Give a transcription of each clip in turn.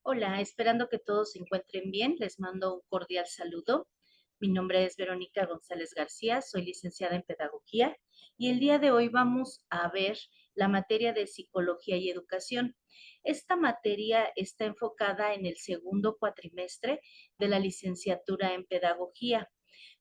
Hola, esperando que todos se encuentren bien, les mando un cordial saludo. Mi nombre es Verónica González García, soy licenciada en Pedagogía y el día de hoy vamos a ver la materia de Psicología y Educación. Esta materia está enfocada en el segundo cuatrimestre de la licenciatura en Pedagogía.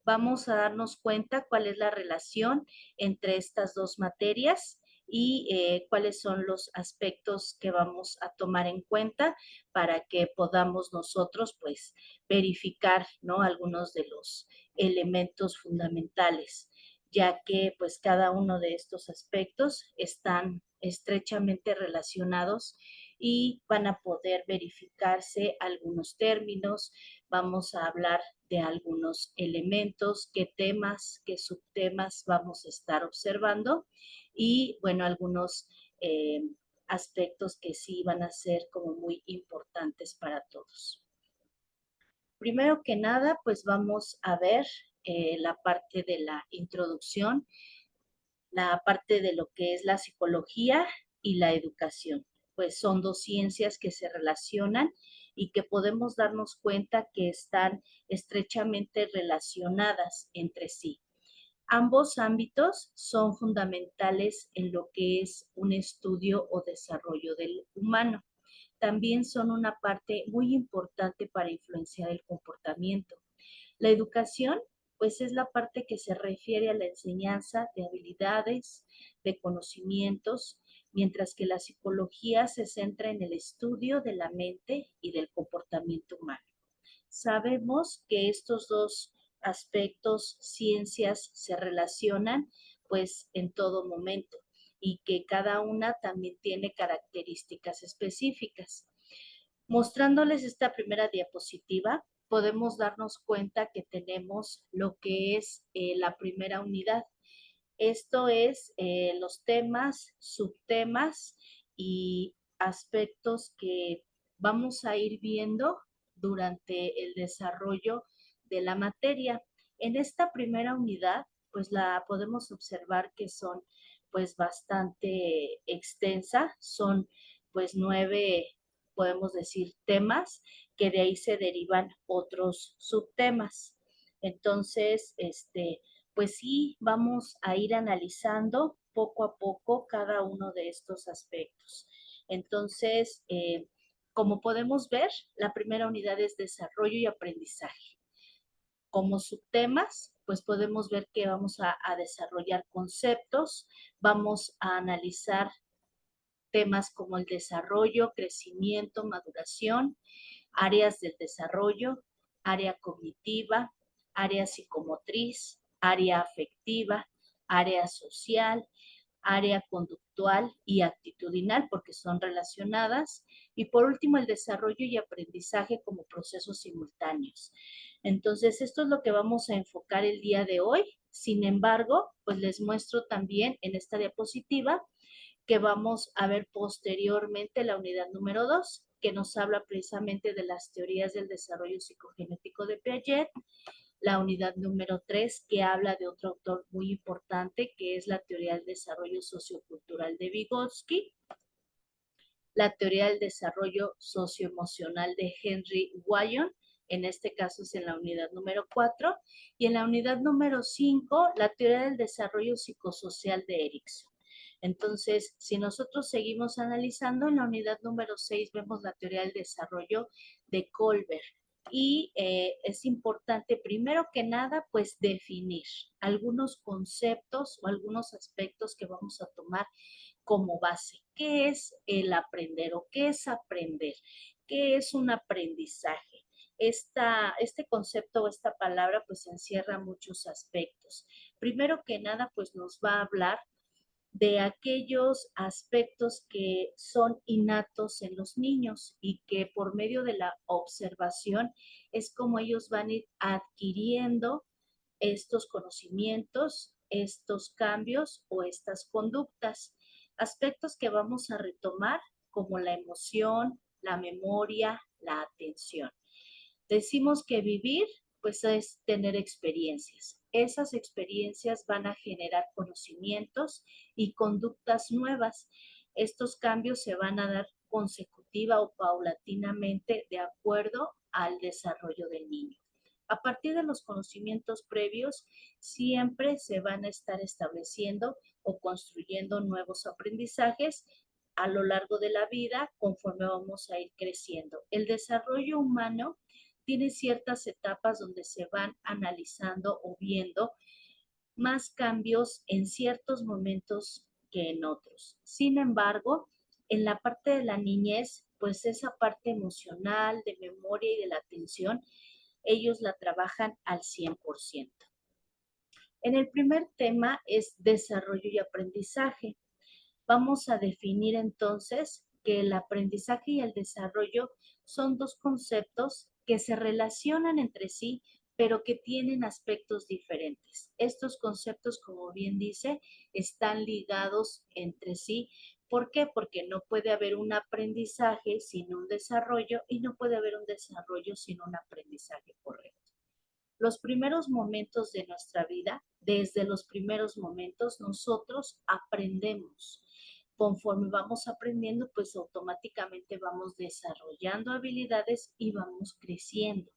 Vamos a darnos cuenta cuál es la relación entre estas dos materias y cuáles son los aspectos que vamos a tomar en cuenta para que podamos nosotros pues verificar, ¿no?, algunos de los elementos fundamentales, ya que pues cada uno de estos aspectos están estrechamente relacionados y van a poder verificarse algunos términos. Vamos a hablar de algunos elementos, qué temas, qué subtemas vamos a estar observando y, bueno, algunos eh, aspectos que sí van a ser como muy importantes para todos. Primero que nada, pues vamos a ver la parte de la introducción, la parte de lo que es la psicología y la educación. Pues son dos ciencias que se relacionan y que podemos darnos cuenta que están estrechamente relacionadas entre sí. Ambos ámbitos son fundamentales en lo que es un estudio o desarrollo del humano. También son una parte muy importante para influenciar el comportamiento. La educación, pues es la parte que se refiere a la enseñanza de habilidades, de conocimientos, mientras que la psicología se centra en el estudio de la mente y del comportamiento humano. Sabemos que estos dos aspectos, ciencias, se relacionan pues en todo momento y que cada una también tiene características específicas. Mostrándoles esta primera diapositiva, podemos darnos cuenta que tenemos lo que es la primera unidad. Esto es los temas, subtemas y aspectos que vamos a ir viendo durante el desarrollo de la materia. En esta primera unidad, pues la podemos observar que son pues bastante extensa, son pues 9, podemos decir, temas, que de ahí se derivan otros subtemas. Entonces, pues sí, vamos a ir analizando poco a poco cada uno de estos aspectos. Entonces, como podemos ver, la primera unidad es desarrollo y aprendizaje. Como subtemas, pues podemos ver que vamos a desarrollar conceptos, vamos a analizar temas como el desarrollo, crecimiento, maduración, áreas del desarrollo, área cognitiva, área psicomotriz, área afectiva, área social, área conductual y actitudinal, porque son relacionadas. Y por último, el desarrollo y aprendizaje como procesos simultáneos. Entonces, esto es lo que vamos a enfocar el día de hoy. Sin embargo, pues les muestro también en esta diapositiva que vamos a ver posteriormente la unidad número 2, que nos habla precisamente de las teorías del desarrollo psicogenético de Piaget, la unidad número 3, que habla de otro autor muy importante, que es la teoría del desarrollo sociocultural de Vygotsky, la teoría del desarrollo socioemocional de Henry Wyon, en este caso es en la unidad número 4, y en la unidad número 5, la teoría del desarrollo psicosocial de Erickson. Entonces, si nosotros seguimos analizando, en la unidad número 6 vemos la teoría del desarrollo de Kohlberg. Y es importante, primero que nada, pues definir algunos conceptos o algunos aspectos que vamos a tomar como base. ¿Qué es el aprender o qué es aprender? ¿Qué es un aprendizaje? Este concepto o esta palabra pues encierra muchos aspectos. Primero que nada pues nos va a hablar de aquellos aspectos que son innatos en los niños y que por medio de la observación es como ellos van a ir adquiriendo estos conocimientos, estos cambios o estas conductas. Aspectos que vamos a retomar como la emoción, la memoria, la atención. Decimos que vivir, pues es tener experiencias. Esas experiencias van a generar conocimientos y conductas nuevas. Estos cambios se van a dar progresiva o paulatinamente de acuerdo al desarrollo del niño. A partir de los conocimientos previos, siempre se van a estar estableciendo o construyendo nuevos aprendizajes a lo largo de la vida conforme vamos a ir creciendo. El desarrollo humano tiene ciertas etapas donde se van analizando o viendo más cambios en ciertos momentos que en otros. Sin embargo, en la parte de la niñez, pues esa parte emocional, de memoria y de la atención, ellos la trabajan al 100%. En el primer tema es desarrollo y aprendizaje. Vamos a definir entonces que el aprendizaje y el desarrollo son dos conceptos que se relacionan entre sí, pero que tienen aspectos diferentes. Estos conceptos, como bien dice, están ligados entre sí. ¿Por qué? Porque no puede haber un aprendizaje sin un desarrollo y no puede haber un desarrollo sin un aprendizaje correcto. Los primeros momentos de nuestra vida, desde los primeros momentos, nosotros aprendemos. Conforme vamos aprendiendo, pues automáticamente vamos desarrollando habilidades y vamos creciendo.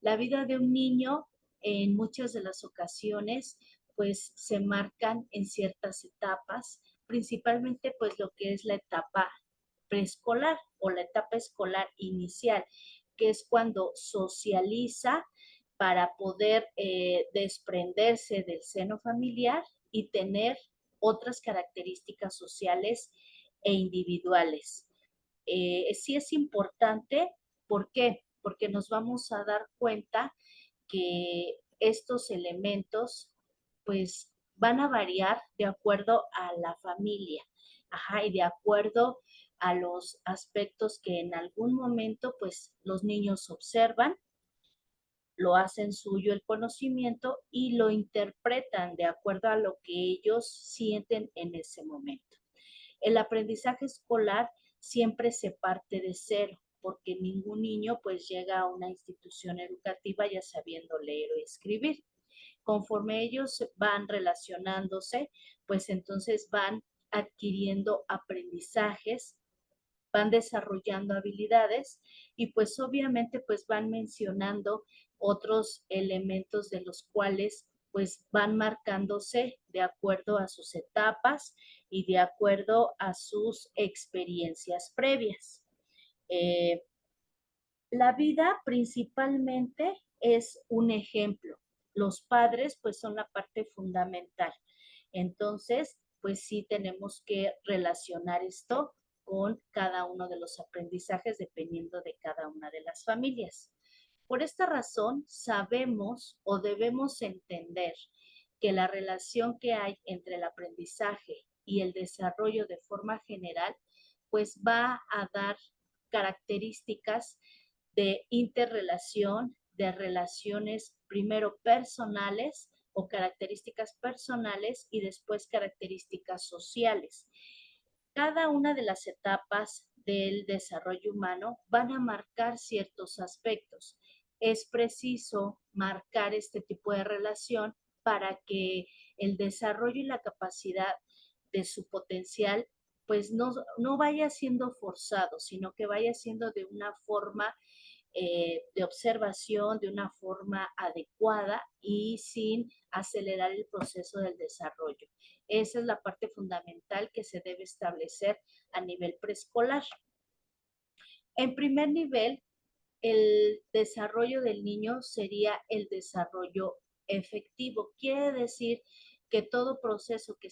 La vida de un niño, en muchas de las ocasiones, pues se marcan en ciertas etapas, principalmente pues lo que es la etapa preescolar o la etapa escolar inicial, que es cuando socializa para poder desprenderse del seno familiar y tener otras características sociales e individuales. Sí es importante, ¿por qué? Porque nos vamos a dar cuenta que estos elementos pues van a variar de acuerdo a la familia, ajá, y de acuerdo a los aspectos que en algún momento pues los niños observan, lo hacen suyo el conocimiento y lo interpretan de acuerdo a lo que ellos sienten en ese momento. El aprendizaje escolar siempre se parte de cero, porque ningún niño pues llega a una institución educativa ya sabiendo leer o escribir. Conforme ellos van relacionándose, pues entonces van adquiriendo aprendizajes, van desarrollando habilidades y pues obviamente pues van mencionando otros elementos de los cuales pues van marcándose de acuerdo a sus etapas y de acuerdo a sus experiencias previas. Eh, la vida principalmente es un ejemplo. Los padres pues son la parte fundamental. Entonces, pues sí tenemos que relacionar esto con cada uno de los aprendizajes dependiendo de cada una de las familias. Por esta razón, sabemos o debemos entender que la relación que hay entre el aprendizaje y el desarrollo de forma general, pues va a dar características de interrelación, de relaciones primero personales o características personales y después características sociales. Cada una de las etapas del desarrollo humano van a marcar ciertos aspectos. Es preciso marcar este tipo de relación para que el desarrollo y la capacidad de su potencial pues no vaya siendo forzado, sino que vaya siendo de una forma de observación, de una forma adecuada y sin acelerar el proceso del desarrollo. Esa es la parte fundamental que se debe establecer a nivel preescolar. En primer nivel, el desarrollo del niño sería el desarrollo efectivo. Quiere decir que todo proceso que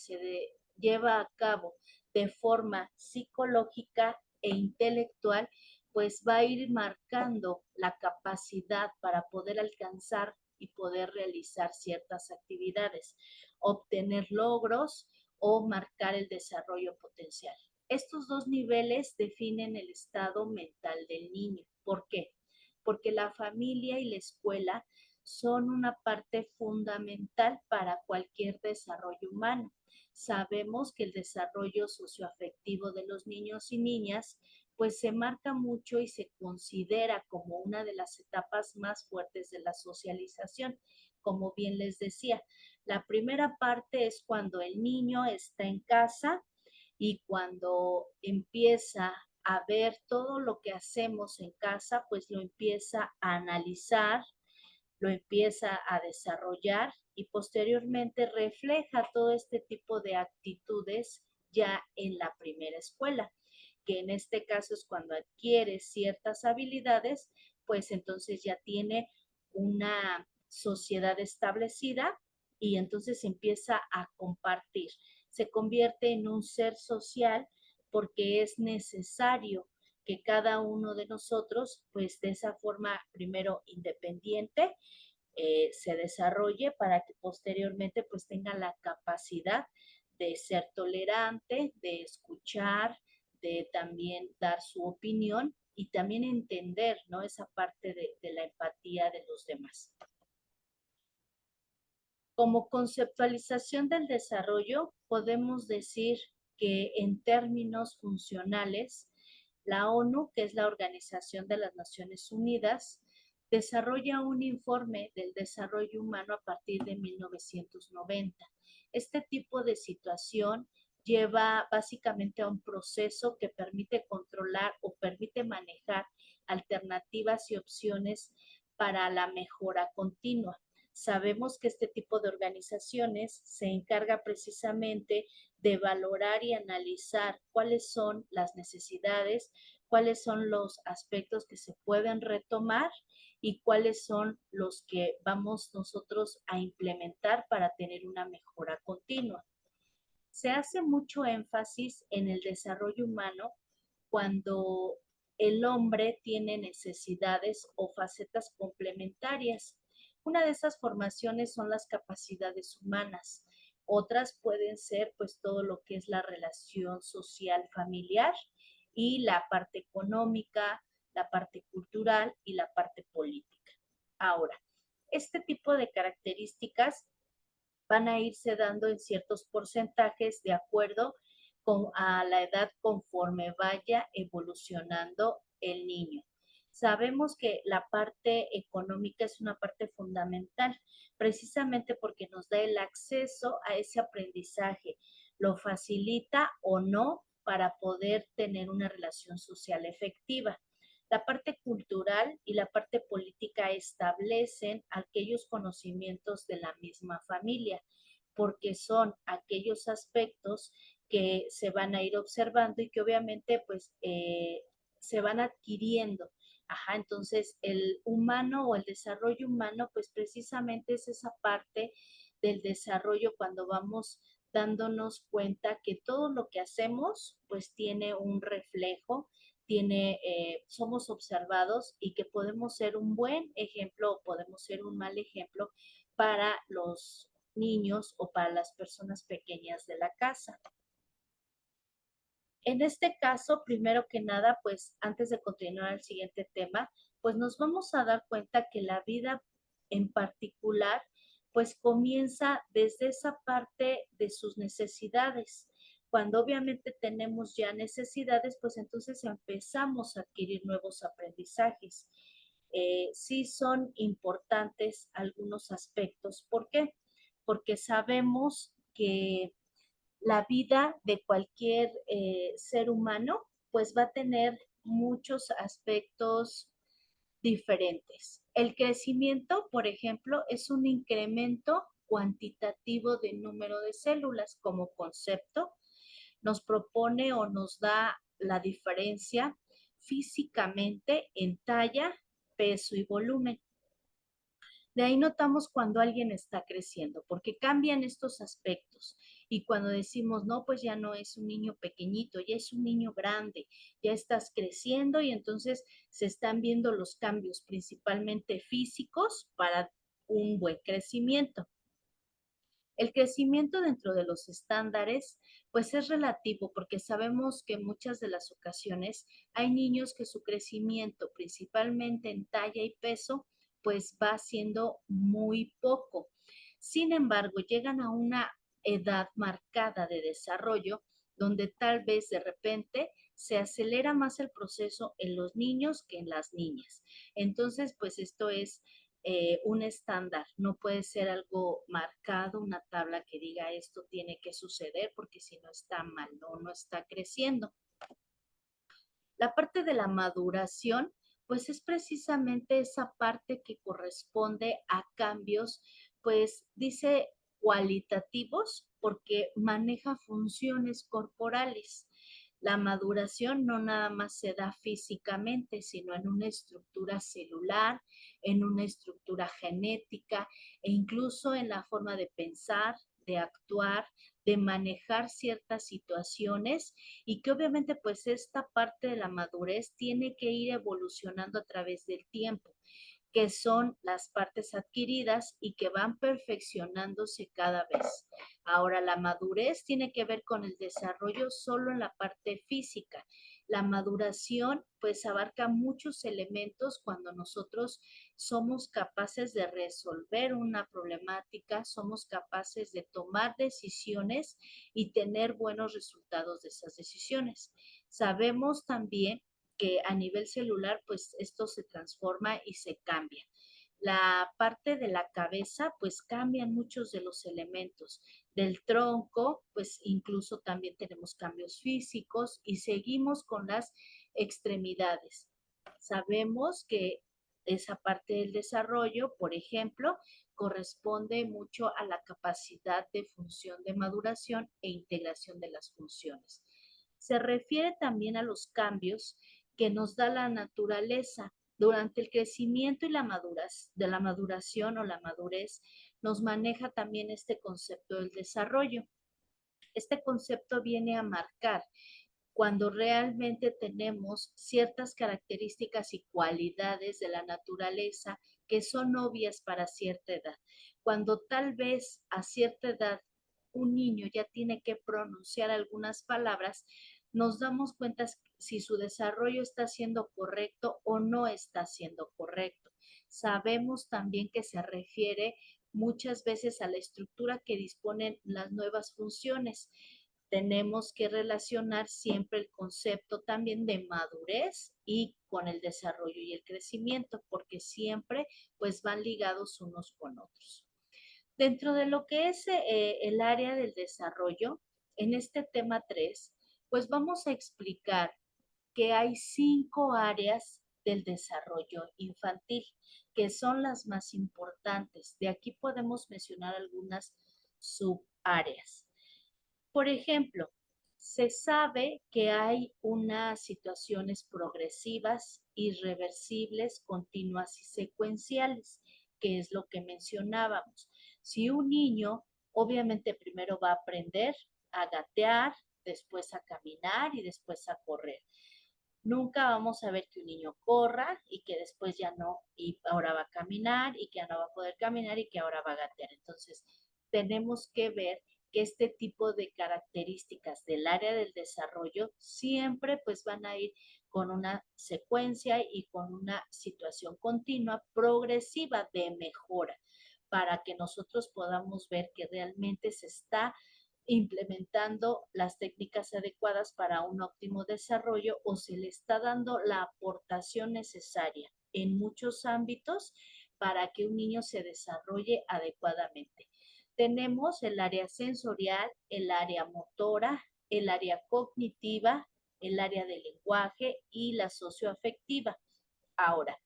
lleva a cabo de forma psicológica e intelectual, pues va a ir marcando la capacidad para poder alcanzar y poder realizar ciertas actividades, obtener logros o marcar el desarrollo potencial. Estos dos niveles definen el estado mental del niño. ¿Por qué? Porque la familia y la escuela son una parte fundamental para cualquier desarrollo humano. Sabemos que el desarrollo socioafectivo de los niños y niñas pues se marca mucho y se considera como una de las etapas más fuertes de la socialización. Como bien les decía, la primera parte es cuando el niño está en casa y cuando empieza a ver todo lo que hacemos en casa, pues lo empieza a analizar, lo empieza a desarrollar y posteriormente refleja todo este tipo de actitudes ya en la primera escuela, que en este caso es cuando adquiere ciertas habilidades, pues entonces ya tiene una sociedad establecida y entonces empieza a compartir. Se convierte en un ser social porque es necesario que cada uno de nosotros, pues de esa forma primero independiente, se desarrolle para que posteriormente pues tenga la capacidad de ser tolerante, de escuchar, de también dar su opinión y también entender, ¿no? Esa parte de la empatía de los demás. Como conceptualización del desarrollo, podemos decir que en términos funcionales, la ONU, que es la Organización de las Naciones Unidas, desarrolla un informe del desarrollo humano a partir de 1990. Este tipo de situación lleva básicamente a un proceso que permite controlar o permite manejar alternativas y opciones para la mejora continua. Sabemos que este tipo de organizaciones se encarga precisamente de valorar y analizar cuáles son las necesidades, cuáles son los aspectos que se pueden retomar y cuáles son los que vamos nosotros a implementar para tener una mejora continua. Se hace mucho énfasis en el desarrollo humano cuando el hombre tiene necesidades o facetas complementarias. Una de esas formaciones son las capacidades humanas. Otras pueden ser pues todo lo que es la relación social familiar y la parte económica, la parte cultural y la parte política. Ahora, este tipo de características van a irse dando en ciertos porcentajes de acuerdo a la edad conforme vaya evolucionando el niño. Sabemos que la parte económica es una parte fundamental, precisamente porque nos da el acceso a ese aprendizaje, lo facilita o no para poder tener una relación social efectiva. La parte cultural y la parte política establecen aquellos conocimientos de la misma familia, porque son aquellos aspectos que se van a ir observando y que obviamente pues se van adquiriendo. Ajá, entonces el humano o el desarrollo humano pues precisamente es esa parte del desarrollo cuando vamos dándonos cuenta que todo lo que hacemos pues tiene un reflejo, somos observados y que podemos ser un buen ejemplo o podemos ser un mal ejemplo para los niños o para las personas pequeñas de la casa. En este caso, primero que nada, pues antes de continuar al siguiente tema, pues nos vamos a dar cuenta que la vida en particular, pues comienza desde esa parte de sus necesidades. Cuando obviamente tenemos ya necesidades, pues entonces empezamos a adquirir nuevos aprendizajes. Sí son importantes algunos aspectos. ¿Por qué? Porque sabemos que la vida de cualquier ser humano pues va a tener muchos aspectos diferentes. El crecimiento, por ejemplo, es un incremento cuantitativo del número de células como concepto. Nos propone o nos da la diferencia físicamente en talla, peso y volumen. De ahí notamos cuando alguien está creciendo, porque cambian estos aspectos. Y cuando decimos, no, pues ya no es un niño pequeñito, ya es un niño grande, ya estás creciendo y entonces se están viendo los cambios principalmente físicos para un buen crecimiento. El crecimiento dentro de los estándares, pues es relativo porque sabemos que en muchas de las ocasiones hay niños que su crecimiento, principalmente en talla y peso, pues va siendo muy poco. Sin embargo, llegan a una edad marcada de desarrollo donde tal vez de repente se acelera más el proceso en los niños que en las niñas. Entonces, pues esto es un estándar, no puede ser algo marcado, una tabla que diga esto tiene que suceder porque si no está mal, no está creciendo. La parte de la maduración, pues es precisamente esa parte que corresponde a cambios, pues dice cualitativos, porque maneja funciones corporales. La maduración no nada más se da físicamente, sino en una estructura celular, en una estructura genética e incluso en la forma de pensar, de actuar, de manejar ciertas situaciones y que obviamente pues esta parte de la madurez tiene que ir evolucionando a través del tiempo, que son las partes adquiridas y que van perfeccionándose cada vez. Ahora, la madurez tiene que ver con el desarrollo solo en la parte física. La maduración pues abarca muchos elementos cuando nosotros somos capaces de resolver una problemática, somos capaces de tomar decisiones y tener buenos resultados de esas decisiones. Sabemos también que a nivel celular, pues esto se transforma y se cambia. La parte de la cabeza, pues cambian muchos de los elementos. Del tronco, pues incluso también tenemos cambios físicos y seguimos con las extremidades. Sabemos que esa parte del desarrollo, por ejemplo, corresponde mucho a la capacidad de función de maduración e integración de las funciones. Se refiere también a los cambios que nos da la naturaleza. Durante el crecimiento y de la maduración o la madurez, nos maneja también este concepto del desarrollo. Este concepto viene a marcar cuando realmente tenemos ciertas características y cualidades de la naturaleza que son obvias para cierta edad. Cuando tal vez a cierta edad un niño ya tiene que pronunciar algunas palabras, nos damos cuenta si su desarrollo está siendo correcto o no está siendo correcto. Sabemos también que se refiere muchas veces a la estructura que disponen las nuevas funciones. Tenemos que relacionar siempre el concepto también de madurez y con el desarrollo y el crecimiento, porque siempre pues van ligados unos con otros. Dentro de lo que es el área del desarrollo, en este tema 3, pues vamos a explicar que hay 5 áreas del desarrollo infantil, que son las más importantes. De aquí podemos mencionar algunas subáreas. Por ejemplo, se sabe que hay unas situaciones progresivas, irreversibles, continuas y secuenciales, que es lo que mencionábamos. Si un niño, obviamente primero va a aprender a gatear, después a caminar y después a correr. Nunca vamos a ver que un niño corra y que después ya no, y ahora va a caminar y que ya no va a poder caminar y que ahora va a gatear. Entonces, tenemos que ver que este tipo de características del área del desarrollo siempre pues van a ir con una secuencia y con una situación continua, progresiva de mejora, para que nosotros podamos ver que realmente se está implementando las técnicas adecuadas para un óptimo desarrollo o se le está dando la aportación necesaria en muchos ámbitos para que un niño se desarrolle adecuadamente. Tenemos el área sensorial, el área motora, el área cognitiva, el área del lenguaje y la socioafectiva. Ahora,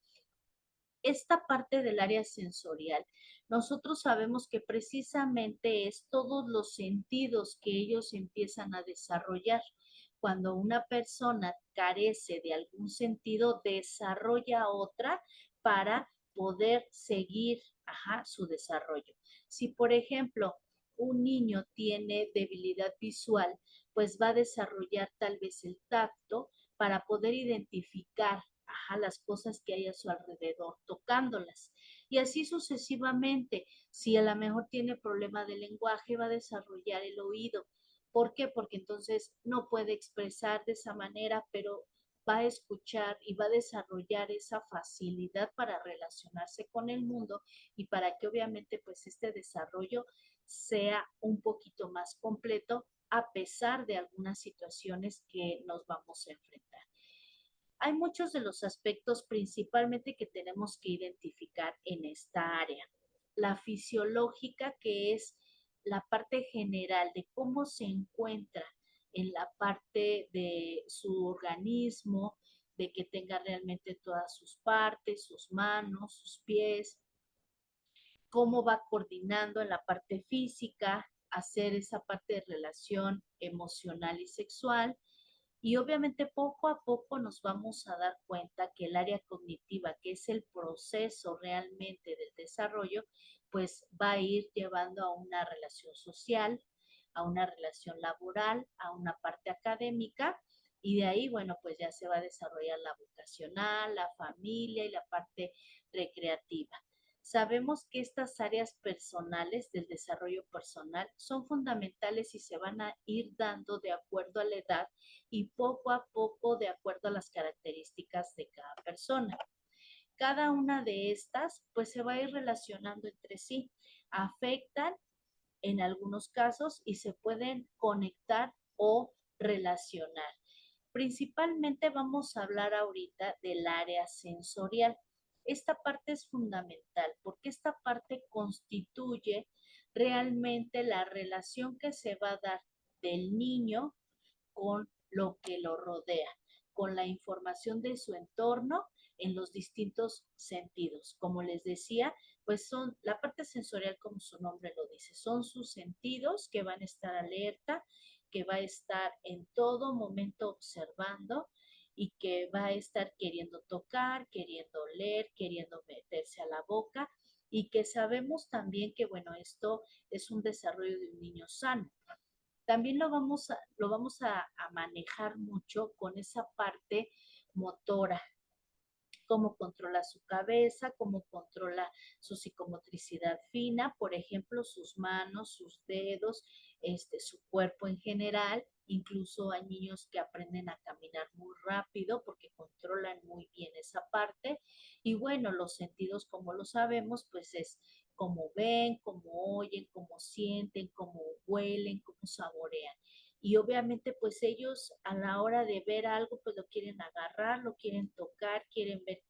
esta parte del área sensorial, nosotros sabemos que precisamente es todos los sentidos que ellos empiezan a desarrollar. Cuando una persona carece de algún sentido, desarrolla otra para poder seguir su desarrollo. Si, por ejemplo, un niño tiene debilidad visual, pues va a desarrollar tal vez el tacto para poder identificar las cosas que hay a su alrededor, tocándolas. Y así sucesivamente. Si a lo mejor tiene problema de lenguaje, va a desarrollar el oído. ¿Por qué? Porque entonces no puede expresar de esa manera, pero va a escuchar y va a desarrollar esa facilidad para relacionarse con el mundo y para que obviamente pues este desarrollo sea un poquito más completo a pesar de algunas situaciones que nos vamos a enfrentar. Hay muchos de los aspectos principalmente que tenemos que identificar en esta área. La fisiológica, que es la parte general de cómo se encuentra en la parte de su organismo, de que tenga realmente todas sus partes, sus manos, sus pies, cómo va coordinando en la parte física, hacer esa parte de relación emocional y sexual. Y obviamente poco a poco nos vamos a dar cuenta que el área cognitiva, que es el proceso realmente del desarrollo, pues va a ir llevando a una relación social, a una relación laboral, a una parte académica, y de ahí, bueno, pues ya se va a desarrollar la vocacional, la familia y la parte recreativa. Sabemos que estas áreas personales del desarrollo personal son fundamentales y se van a ir dando de acuerdo a la edad y poco a poco de acuerdo a las características de cada persona. Cada una de estas pues se va a ir relacionando entre sí, afectan en algunos casos y se pueden conectar o relacionar. Principalmente vamos a hablar ahorita del área sensorial. Esta parte es fundamental porque esta parte constituye realmente la relación que se va a dar del niño con lo que lo rodea, con la información de su entorno en los distintos sentidos. Como les decía, pues son la parte sensorial, como su nombre lo dice, son sus sentidos que van a estar alerta, que va a estar en todo momento observando y que va a estar queriendo tocar, queriendo oler, queriendo meterse a la boca y que sabemos también que, bueno, esto es un desarrollo de un niño sano. También lo vamos a manejar mucho con esa parte motora, cómo controla su cabeza, cómo controla su psicomotricidad fina, por ejemplo, sus manos, sus dedos, su cuerpo en general. Incluso hay niños que aprenden a caminar muy rápido porque controlan muy bien esa parte. Y bueno, los sentidos, como lo sabemos, pues es cómo ven, cómo oyen, cómo sienten, cómo huelen, cómo saborean. Y obviamente pues ellos a la hora de ver algo pues lo quieren agarrar, lo quieren tocar, quieren ver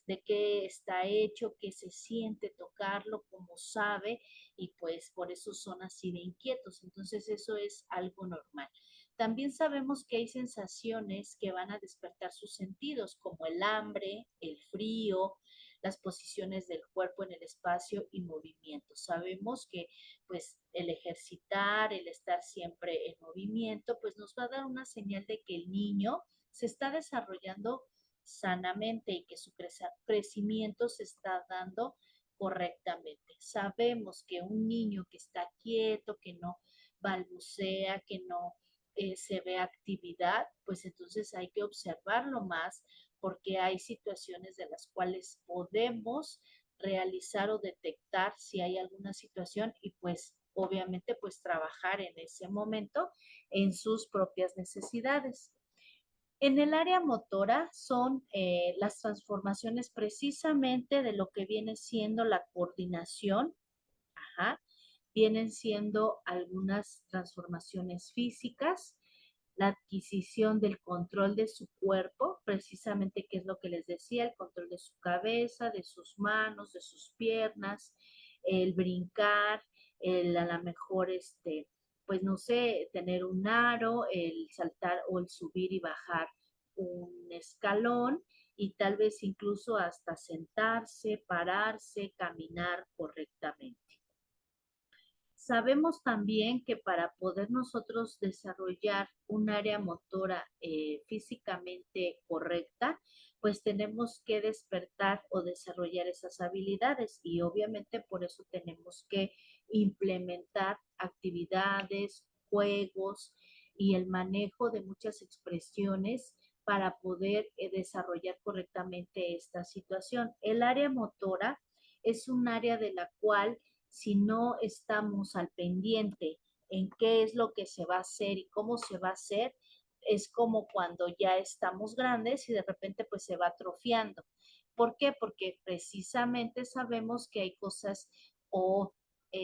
de qué está hecho, qué se siente tocarlo, cómo sabe y pues por eso son así de inquietos. Entonces eso es algo normal. También sabemos que hay sensaciones que van a despertar sus sentidos, como el hambre, el frío, las posiciones del cuerpo en el espacio y movimiento. Sabemos que pues el ejercitar, el estar siempre en movimiento, pues nos va a dar una señal de que el niño se está desarrollando sanamente y que su crecimiento se está dando correctamente. Sabemos que un niño que está quieto, que no balbucea, que no se ve actividad, pues entonces hay que observarlo más porque hay situaciones de las cuales podemos realizar o detectar si hay alguna situación y pues obviamente pues trabajar en ese momento en sus propias necesidades. En el área motora son las transformaciones precisamente de lo que viene siendo la coordinación, ajá, vienen siendo algunas transformaciones físicas, la adquisición del control de su cuerpo, precisamente que es lo que les decía, el control de su cabeza, de sus manos, de sus piernas, el brincar, el a lo mejor pues no sé, tener un aro, el saltar o el subir y bajar un escalón y tal vez incluso hasta sentarse, pararse, caminar correctamente. Sabemos también que para poder nosotros desarrollar un área motora físicamente correcta, pues tenemos que despertar o desarrollar esas habilidades y obviamente por eso tenemos que implementar actividades, juegos y el manejo de muchas expresiones para poder desarrollar correctamente esta situación. El área motora es un área de la cual si no estamos al pendiente en qué es lo que se va a hacer y cómo se va a hacer, es como cuando ya estamos grandes y de repente pues se va atrofiando. ¿Por qué? Porque precisamente sabemos que hay cosas o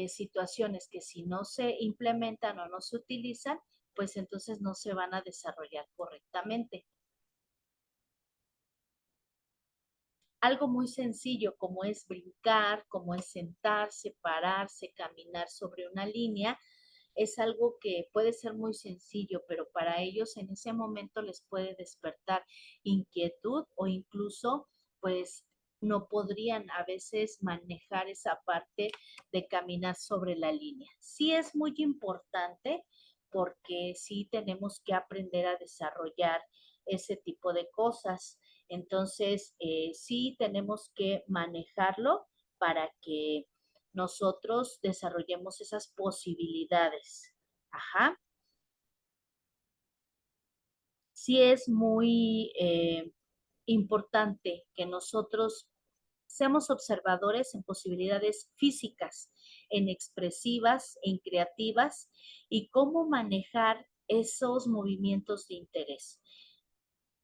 situaciones que si no se implementan o no se utilizan, pues entonces no se van a desarrollar correctamente. Algo muy sencillo como es brincar, como es sentarse, pararse, caminar sobre una línea, es algo que puede ser muy sencillo, pero para ellos en ese momento les puede despertar inquietud o incluso pues no podrían a veces manejar esa parte de caminar sobre la línea. Sí es muy importante porque sí tenemos que aprender a desarrollar ese tipo de cosas. Entonces, sí tenemos que manejarlo para que nosotros desarrollemos esas posibilidades. Ajá. Sí es muy importante que nosotros seamos observadores en posibilidades físicas, en expresivas, en creativas y cómo manejar esos movimientos de interés.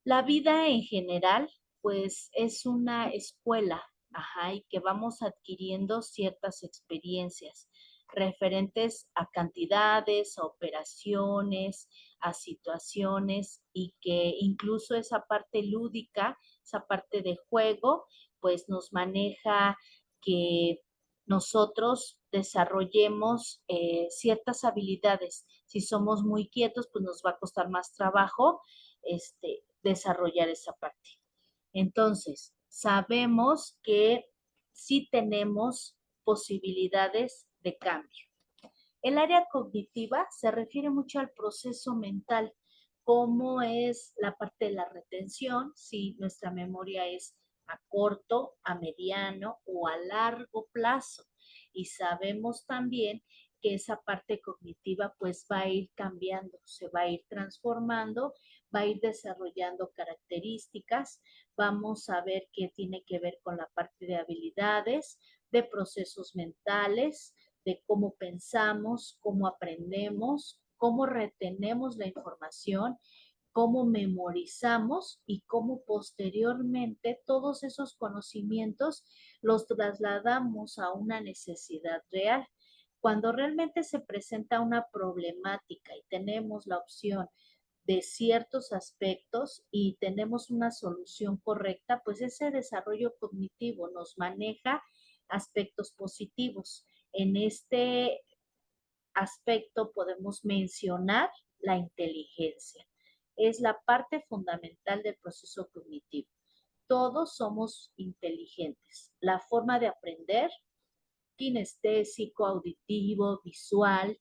La vida en general, pues es una escuela, ajá, y que vamos adquiriendo ciertas experiencias referentes a cantidades, a operaciones, a situaciones y que incluso esa parte lúdica, esa parte de juego, pues nos maneja que nosotros desarrollemos ciertas habilidades. Si somos muy quietos, pues nos va a costar más trabajo desarrollar esa parte. Entonces, sabemos que sí tenemos posibilidades de cambio. El área cognitiva se refiere mucho al proceso mental, cómo es la parte de la retención, si nuestra memoria es a corto, a mediano o a largo plazo. Y sabemos también que esa parte cognitiva pues va a ir cambiando, se va a ir transformando, va a ir desarrollando características, vamos a ver qué tiene que ver con la parte de habilidades, de procesos mentales, de cómo pensamos, cómo aprendemos, cómo retenemos la información, cómo memorizamos y cómo posteriormente todos esos conocimientos los trasladamos a una necesidad real. Cuando realmente se presenta una problemática y tenemos la opción de ciertos aspectos y tenemos una solución correcta, pues ese desarrollo cognitivo nos maneja aspectos positivos. En este aspecto podemos mencionar la inteligencia. Es la parte fundamental del proceso cognitivo. Todos somos inteligentes. La forma de aprender, kinestésico, auditivo, visual,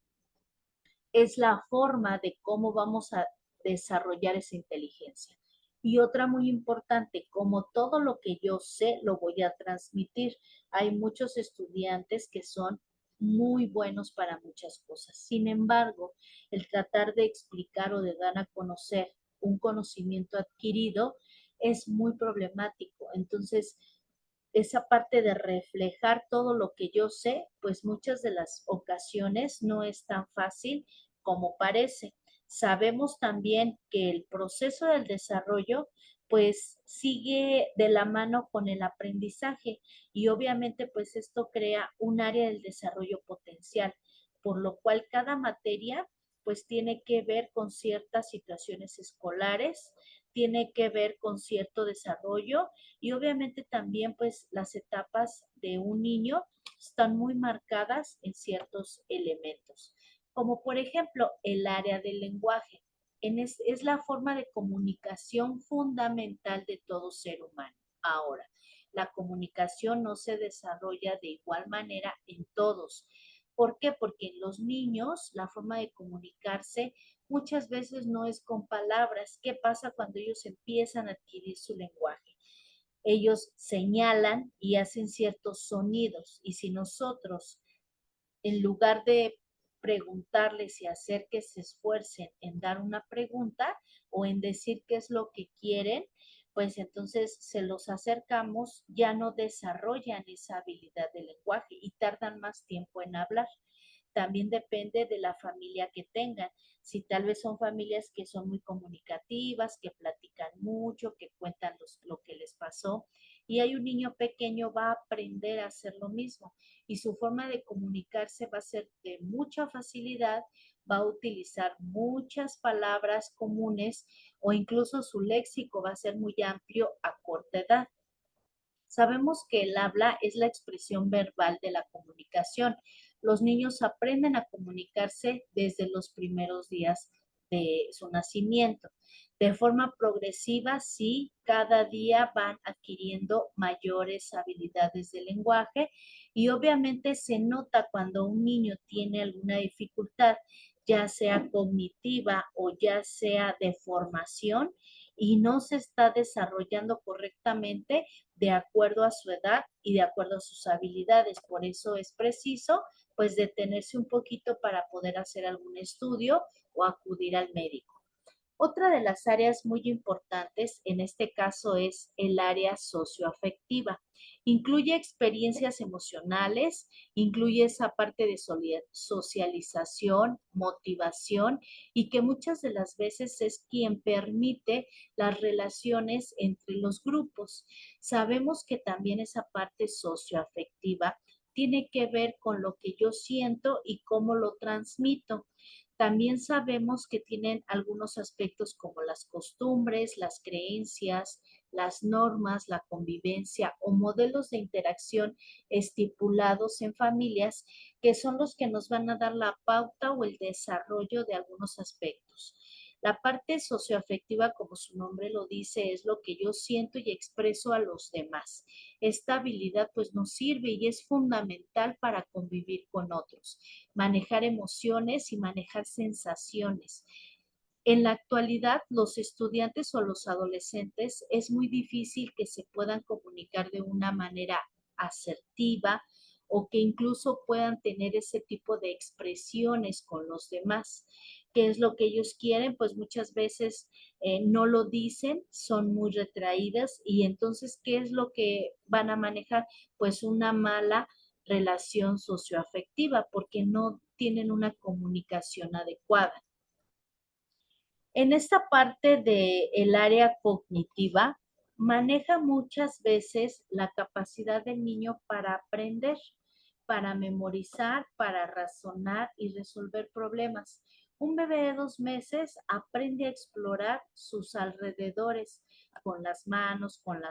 es la forma de cómo vamos a desarrollar esa inteligencia. Y otra muy importante, como todo lo que yo sé lo voy a transmitir. Hay muchos estudiantes que son muy buenos para muchas cosas. Sin embargo, el tratar de explicar o de dar a conocer un conocimiento adquirido es muy problemático. Entonces, esa parte de reflejar todo lo que yo sé, pues muchas de las ocasiones no es tan fácil como parece. Sabemos también que el proceso del desarrollo pues sigue de la mano con el aprendizaje y obviamente pues esto crea un área del desarrollo potencial, por lo cual cada materia pues tiene que ver con ciertas situaciones escolares, tiene que ver con cierto desarrollo y obviamente también pues las etapas de un niño están muy marcadas en ciertos elementos, como por ejemplo el área del lenguaje. Es la forma de comunicación fundamental de todo ser humano. Ahora, la comunicación no se desarrolla de igual manera en todos. ¿Por qué? Porque en los niños la forma de comunicarse muchas veces no es con palabras. ¿Qué pasa cuando ellos empiezan a adquirir su lenguaje? Ellos señalan y hacen ciertos sonidos. Y si nosotros, en lugar de preguntarles y hacer que se esfuercen en dar una pregunta o en decir qué es lo que quieren, pues entonces se los acercamos, ya no desarrollan esa habilidad de lenguaje y tardan más tiempo en hablar. También depende de la familia que tengan. Si tal vez son familias que son muy comunicativas, que platican mucho, que cuentan lo que les pasó, y hay un niño pequeño, va a aprender a hacer lo mismo y su forma de comunicarse va a ser de mucha facilidad, va a utilizar muchas palabras comunes o incluso su léxico va a ser muy amplio a corta edad. Sabemos que el habla es la expresión verbal de la comunicación, Los niños aprenden a comunicarse desde los primeros días de su nacimiento. De forma progresiva, sí, cada día van adquiriendo mayores habilidades de lenguaje y obviamente se nota cuando un niño tiene alguna dificultad, ya sea cognitiva o ya sea de formación, y no se está desarrollando correctamente de acuerdo a su edad y de acuerdo a sus habilidades. Por eso es preciso pues detenerse un poquito para poder hacer algún estudio o acudir al médico. Otra de las áreas muy importantes en este caso es el área socioafectiva. Incluye experiencias emocionales, incluye esa parte de socialización, motivación y que muchas de las veces es quien permite las relaciones entre los grupos. Sabemos que también esa parte socioafectiva tiene que ver con lo que yo siento y cómo lo transmito. También sabemos que tienen algunos aspectos como las costumbres, las creencias, las normas, la convivencia o modelos de interacción estipulados en familias que son los que nos van a dar la pauta o el desarrollo de algunos aspectos. La parte socioafectiva, como su nombre lo dice, es lo que yo siento y expreso a los demás. Esta habilidad pues nos sirve y es fundamental para convivir con otros, manejar emociones y manejar sensaciones. En la actualidad, los estudiantes o los adolescentes es muy difícil que se puedan comunicar de una manera asertiva o que incluso puedan tener ese tipo de expresiones con los demás. ¿Qué es lo que ellos quieren? Pues muchas veces no lo dicen, son muy retraídas y entonces, ¿qué es lo que van a manejar? Pues una mala relación socioafectiva porque no tienen una comunicación adecuada. En esta parte del área cognitiva, maneja muchas veces la capacidad del niño para aprender, para memorizar, para razonar y resolver problemas. Un bebé de 2 meses aprende a explorar sus alrededores con las manos, con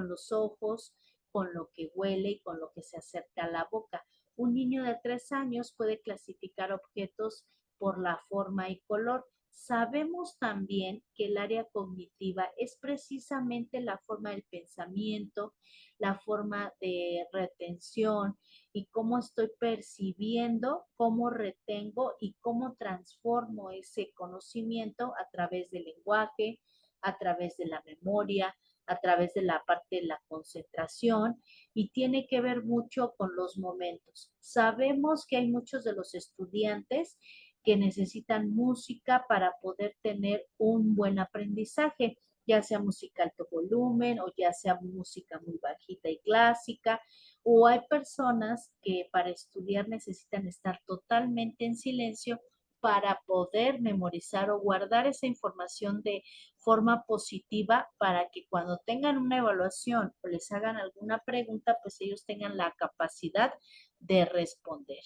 los ojos, con lo que huele y con lo que se acerca a la boca. Un niño de 3 años puede clasificar objetos por la forma y color. Sabemos también que el área cognitiva es precisamente la forma del pensamiento, la forma de retención y cómo estoy percibiendo, cómo retengo y cómo transformo ese conocimiento a través del lenguaje, a través de la memoria, a través de la parte de la concentración y tiene que ver mucho con los momentos. Sabemos que hay muchos de los estudiantes que necesitan música para poder tener un buen aprendizaje, ya sea música alto volumen o ya sea música muy bajita y clásica, o hay personas que para estudiar necesitan estar totalmente en silencio para poder memorizar o guardar esa información de forma positiva para que cuando tengan una evaluación o les hagan alguna pregunta, pues ellos tengan la capacidad de responder.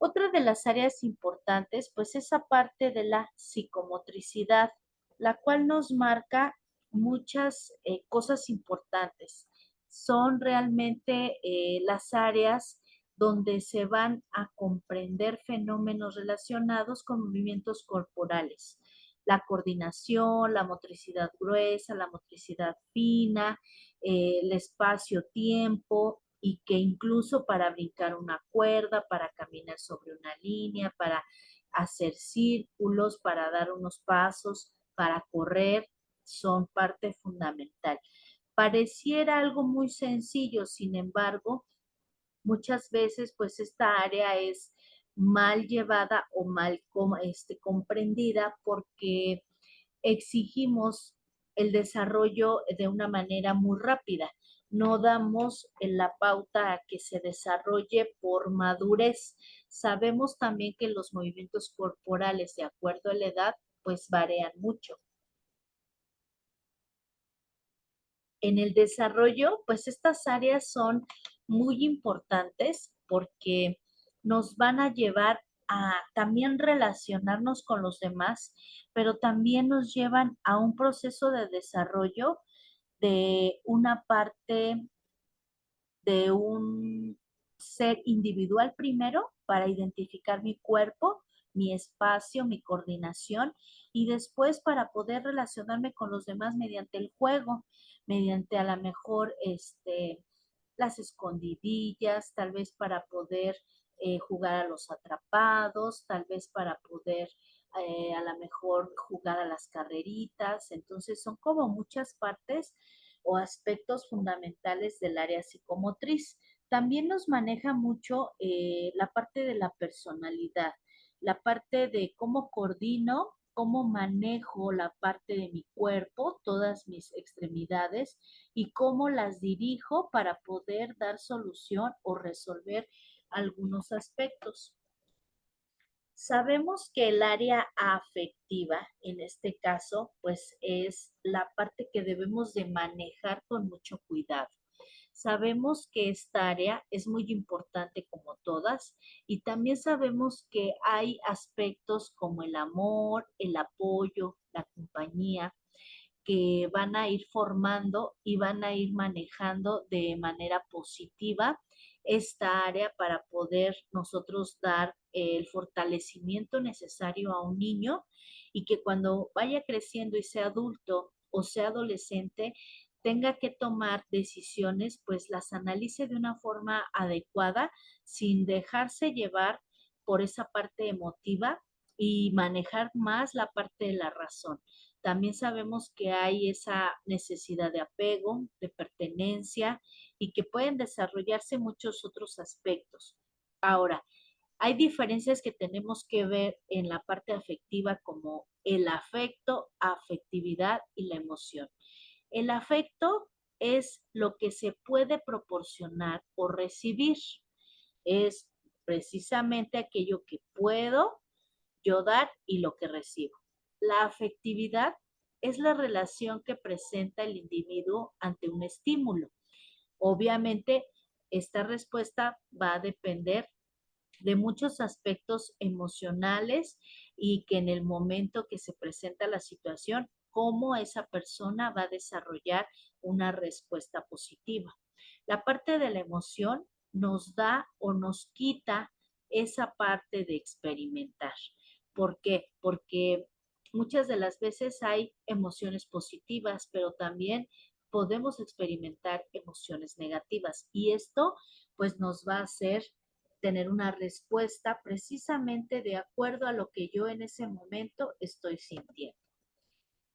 Otra de las áreas importantes, pues esa parte de la psicomotricidad, la cual nos marca muchas cosas importantes. Son realmente las áreas donde se van a comprender fenómenos relacionados con movimientos corporales. La coordinación, la motricidad gruesa, la motricidad fina, el espacio-tiempo, y que incluso para brincar una cuerda, para caminar sobre una línea, para hacer círculos, para dar unos pasos, para correr, son parte fundamental. Pareciera algo muy sencillo, sin embargo, muchas veces pues esta área es mal llevada o mal comprendida porque exigimos el desarrollo de una manera muy rápida. No damos la pauta a que se desarrolle por madurez. Sabemos también que los movimientos corporales, de acuerdo a la edad, pues varían mucho. En el desarrollo, pues estas áreas son muy importantes porque nos van a llevar a también relacionarnos con los demás, pero también nos llevan a un proceso de desarrollo de una parte de un ser individual primero para identificar mi cuerpo, mi espacio, mi coordinación y después para poder relacionarme con los demás mediante el juego, mediante a lo mejor las escondidillas, tal vez para poder jugar a los atrapados, tal vez para poder a lo mejor jugar a las carreritas. Entonces son como muchas partes o aspectos fundamentales del área psicomotriz. También nos maneja mucho la parte de la personalidad, la parte de cómo coordino, cómo manejo la parte de mi cuerpo, todas mis extremidades y cómo las dirijo para poder dar solución o resolver algunos aspectos. Sabemos que el área afectiva, en este caso, pues es la parte que debemos de manejar con mucho cuidado. Sabemos que esta área es muy importante como todas y también sabemos que hay aspectos como el amor, el apoyo, la compañía, que van a ir formando y van a ir manejando de manera positiva esta área para poder nosotros dar el fortalecimiento necesario a un niño y que cuando vaya creciendo y sea adulto o sea adolescente tenga que tomar decisiones, pues las analice de una forma adecuada sin dejarse llevar por esa parte emotiva y manejar más la parte de la razón. También sabemos que hay esa necesidad de apego, de pertenencia y que pueden desarrollarse muchos otros aspectos. Ahora, hay diferencias que tenemos que ver en la parte afectiva como el afecto, afectividad y la emoción. El afecto es lo que se puede proporcionar o recibir. Es precisamente aquello que puedo yo dar y lo que recibo. La afectividad es la relación que presenta el individuo ante un estímulo. Obviamente, esta respuesta va a depender de muchos aspectos emocionales y que en el momento que se presenta la situación, cómo esa persona va a desarrollar una respuesta positiva. La parte de la emoción nos da o nos quita esa parte de experimentar. ¿Por qué? Porque muchas de las veces hay emociones positivas, pero también podemos experimentar emociones negativas y esto pues nos va a hacer tener una respuesta precisamente de acuerdo a lo que yo en ese momento estoy sintiendo.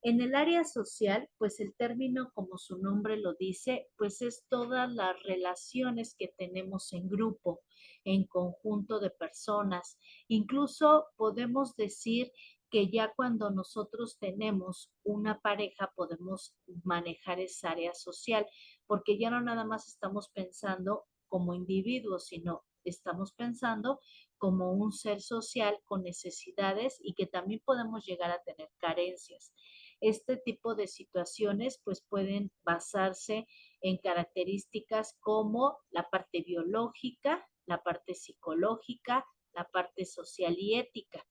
En el área social, pues el término, como su nombre lo dice, pues es todas las relaciones que tenemos en grupo, en conjunto de personas. Incluso podemos decir que ya cuando nosotros tenemos una pareja podemos manejar esa área social, porque ya no nada más estamos pensando como individuos, sino estamos pensando como un ser social con necesidades y que también podemos llegar a tener carencias. Este tipo de situaciones pues pueden basarse en características como la parte biológica, la parte psicológica, la parte social y ética.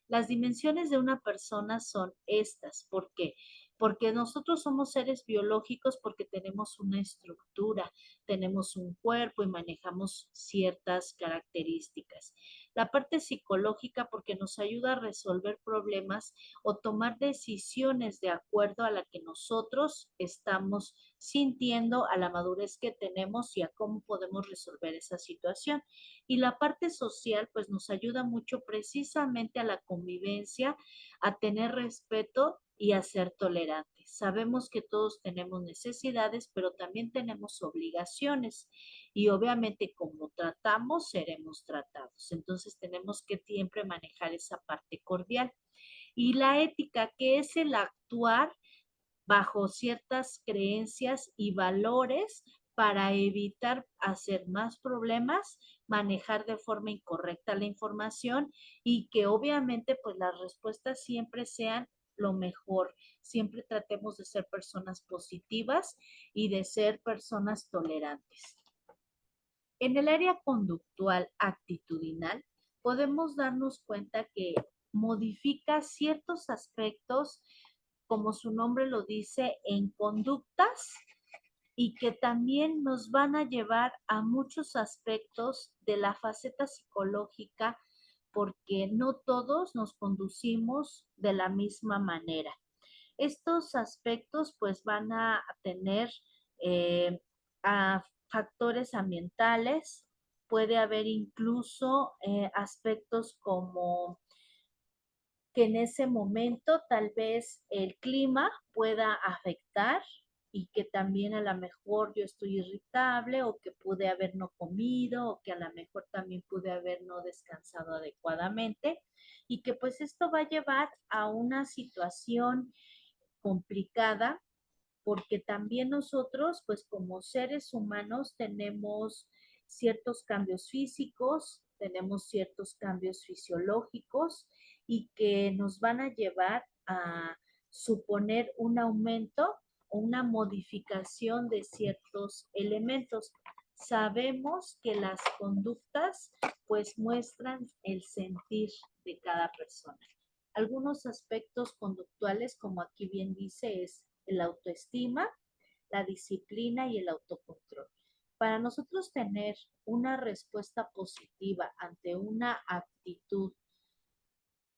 Las dimensiones de una persona son estas. ¿Por qué? Porque nosotros somos seres biológicos porque tenemos una estructura, tenemos un cuerpo y manejamos ciertas características. La parte psicológica porque nos ayuda a resolver problemas o tomar decisiones de acuerdo a la que nosotros estamos sintiendo, a la madurez que tenemos y a cómo podemos resolver esa situación. Y la parte social, pues nos ayuda mucho precisamente a la convivencia, a tener respeto y a ser tolerantes. Sabemos que todos tenemos necesidades, pero también tenemos obligaciones y obviamente como tratamos, seremos tratados. Entonces tenemos que siempre manejar esa parte cordial. Y la ética, que es el actuar bajo ciertas creencias y valores para evitar hacer más problemas, manejar de forma incorrecta la información y que obviamente pues las respuestas siempre sean lo mejor. Siempre tratemos de ser personas positivas y de ser personas tolerantes. En el área conductual actitudinal, podemos darnos cuenta que modifica ciertos aspectos, como su nombre lo dice, en conductas y que también nos van a llevar a muchos aspectos de la faceta psicológica porque no todos nos conducimos de la misma manera. Estos aspectos pues van a tener eh, a factores ambientales, puede haber incluso aspectos como que en ese momento tal vez el clima pueda afectar y que también a lo mejor yo estoy irritable o que pude haber no comido o que a lo mejor también pude haber no descansado adecuadamente y que pues esto va a llevar a una situación complicada porque también nosotros, pues como seres humanos, tenemos ciertos cambios físicos, tenemos ciertos cambios fisiológicos y que nos van a llevar a suponer un aumento o una modificación de ciertos elementos. Sabemos que las conductas pues muestran el sentir de cada persona. Algunos aspectos conductuales, como aquí bien dice, es el autoestima, la disciplina y el autocontrol. Para nosotros tener una respuesta positiva ante una actitud,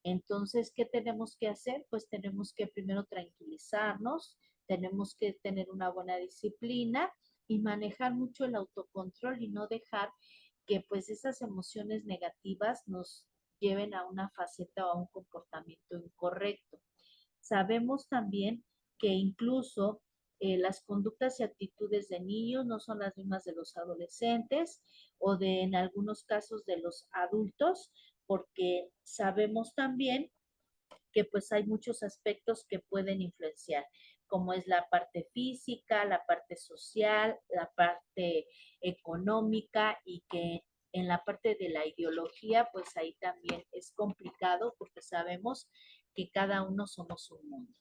entonces, ¿qué tenemos que hacer? Pues tenemos que primero tranquilizarnos, tenemos que tener una buena disciplina y manejar mucho el autocontrol y no dejar que pues esas emociones negativas nos lleven a una faceta o a un comportamiento incorrecto. Sabemos también que incluso las conductas y actitudes de niños no son las mismas de los adolescentes o de en algunos casos de los adultos, porque sabemos también que pues hay muchos aspectos que pueden influenciar, como es la parte física, la parte social, la parte económica y que en la parte de la ideología, pues ahí también es complicado porque sabemos que cada uno somos un mundo.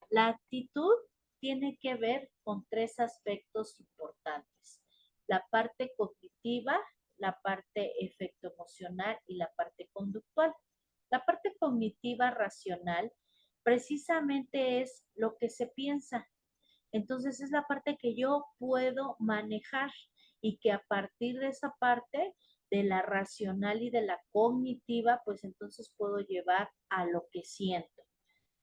La actitud tiene que ver con tres aspectos importantes: la parte cognitiva, la parte efecto emocional y la parte conductual. La parte cognitiva racional precisamente es lo que se piensa. Entonces es la parte que yo puedo manejar y que a partir de esa parte de la racional y de la cognitiva, pues entonces puedo llevar a lo que siento.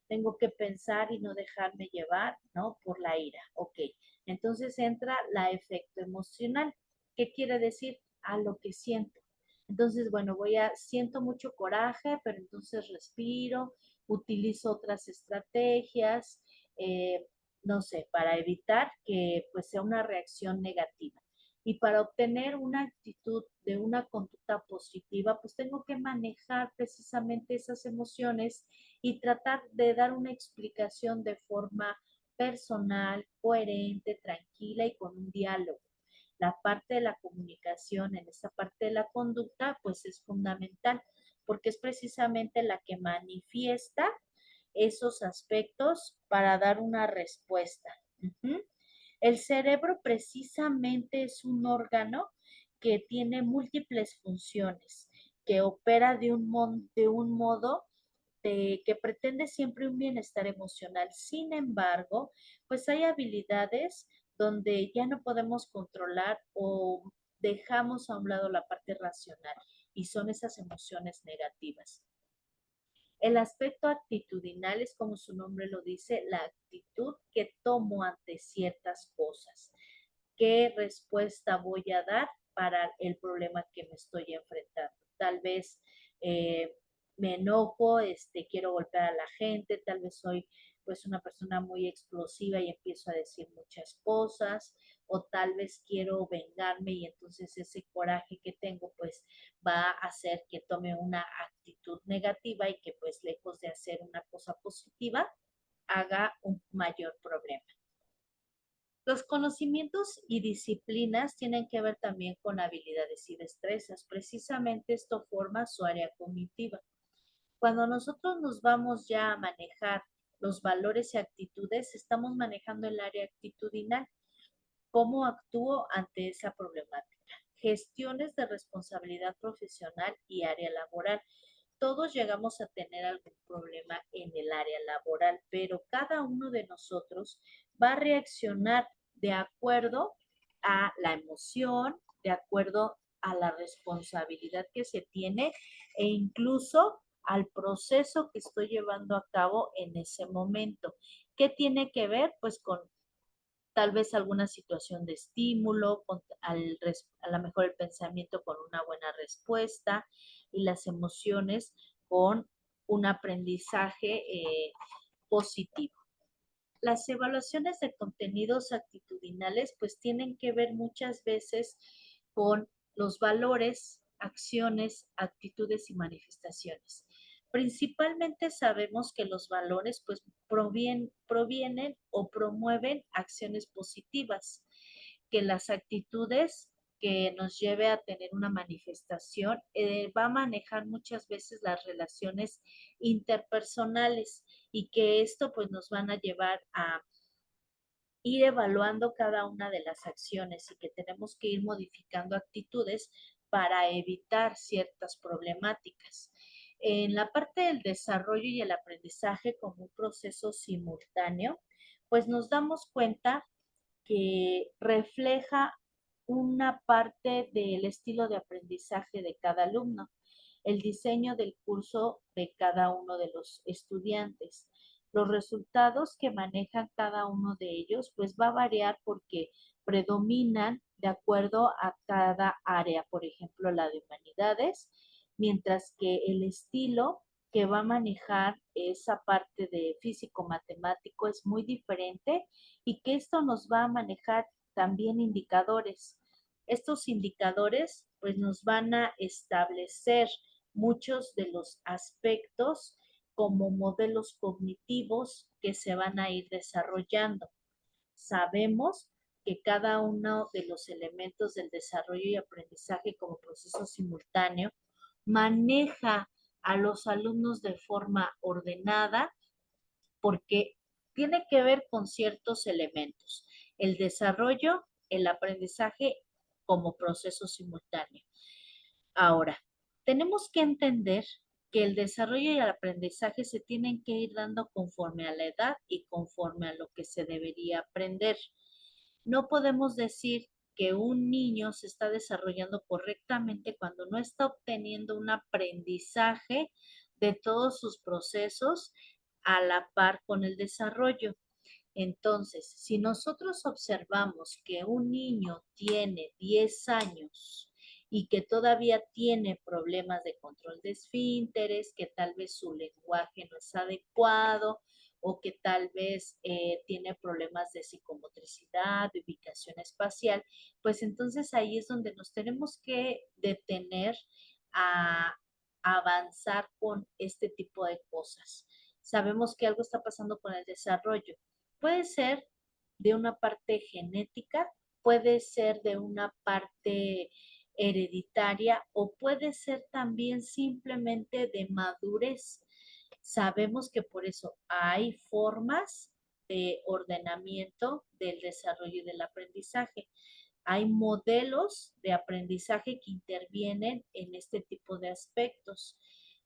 Tengo que pensar y no dejarme llevar, ¿no? Por la ira. Ok. Entonces entra la efecto emocional. ¿Qué quiere decir? A lo que siento. Entonces, bueno, siento mucho coraje, pero entonces respiro, utilizo otras estrategias, eh, no sé, para evitar que pues sea una reacción negativa. Y para obtener una actitud de una conducta positiva, pues tengo que manejar precisamente esas emociones y tratar de dar una explicación de forma personal, coherente, tranquila y con un diálogo. La parte de la comunicación en esta parte de la conducta, pues es fundamental porque es precisamente la que manifiesta esos aspectos para dar una respuesta. Uh-huh. El cerebro precisamente es un órgano que tiene múltiples funciones, que opera de un modo que pretende siempre un bienestar emocional. Sin embargo, pues hay habilidades donde ya no podemos controlar o dejamos a un lado la parte racional y son esas emociones negativas. El aspecto actitudinal es como su nombre lo dice, la actitud que tomo ante ciertas cosas. ¿Qué respuesta voy a dar para el problema que me estoy enfrentando? Tal vez me enojo, quiero golpear a la gente, tal vez soy pues una persona muy explosiva y empiezo a decir muchas cosas, o tal vez quiero vengarme y entonces ese coraje que tengo pues va a hacer que tome una actitud negativa y que pues lejos de hacer una cosa positiva, haga un mayor problema. Los conocimientos y disciplinas tienen que ver también con habilidades y destrezas. Precisamente esto forma su área cognitiva. Cuando nosotros nos vamos ya a manejar los valores y actitudes, estamos manejando el área actitudinal. ¿Cómo actúo ante esa problemática? Gestiones de responsabilidad profesional y área laboral. Todos llegamos a tener algún problema en el área laboral, pero cada uno de nosotros va a reaccionar de acuerdo a la emoción, de acuerdo a la responsabilidad que se tiene e incluso al proceso que estoy llevando a cabo en ese momento. ¿Qué tiene que ver? Pues con tal vez alguna situación de estímulo, con a lo mejor el pensamiento con una buena respuesta y las emociones con un aprendizaje positivo. Las evaluaciones de contenidos actitudinales pues tienen que ver muchas veces con los valores, acciones, actitudes y manifestaciones. Principalmente sabemos que los valores pues provienen o promueven acciones positivas, que las actitudes que nos lleve a tener una manifestación va a manejar muchas veces las relaciones interpersonales y que esto pues nos van a llevar a ir evaluando cada una de las acciones y que tenemos que ir modificando actitudes para evitar ciertas problemáticas. En la parte del desarrollo y el aprendizaje como un proceso simultáneo, pues nos damos cuenta que refleja una parte del estilo de aprendizaje de cada alumno, el diseño del curso de cada uno de los estudiantes. Los resultados que manejan cada uno de ellos pues va a variar porque predominan de acuerdo a cada área, por ejemplo, la de humanidades, mientras que el estilo que va a manejar esa parte de físico matemático es muy diferente y que esto nos va a manejar también indicadores. Estos indicadores pues nos van a establecer muchos de los aspectos como modelos cognitivos que se van a ir desarrollando. Sabemos que cada uno de los elementos del desarrollo y aprendizaje como proceso simultáneo maneja a los alumnos de forma ordenada porque tiene que ver con ciertos elementos. El desarrollo, el aprendizaje como proceso simultáneo. Ahora, tenemos que entender que el desarrollo y el aprendizaje se tienen que ir dando conforme a la edad y conforme a lo que se debería aprender. No podemos decir que un niño se está desarrollando correctamente cuando no está obteniendo un aprendizaje de todos sus procesos a la par con el desarrollo. Entonces, si nosotros observamos que un niño tiene 10 años y que todavía tiene problemas de control de esfínteres, que tal vez su lenguaje no es adecuado o que tal vez tiene problemas de psicomotricidad, de ubicación espacial, pues entonces ahí es donde nos tenemos que detener a avanzar con este tipo de cosas. Sabemos que algo está pasando con el desarrollo. Puede ser de una parte genética, puede ser de una parte hereditaria o puede ser también simplemente de madurez. Sabemos que por eso hay formas de ordenamiento del desarrollo y del aprendizaje. Hay modelos de aprendizaje que intervienen en este tipo de aspectos.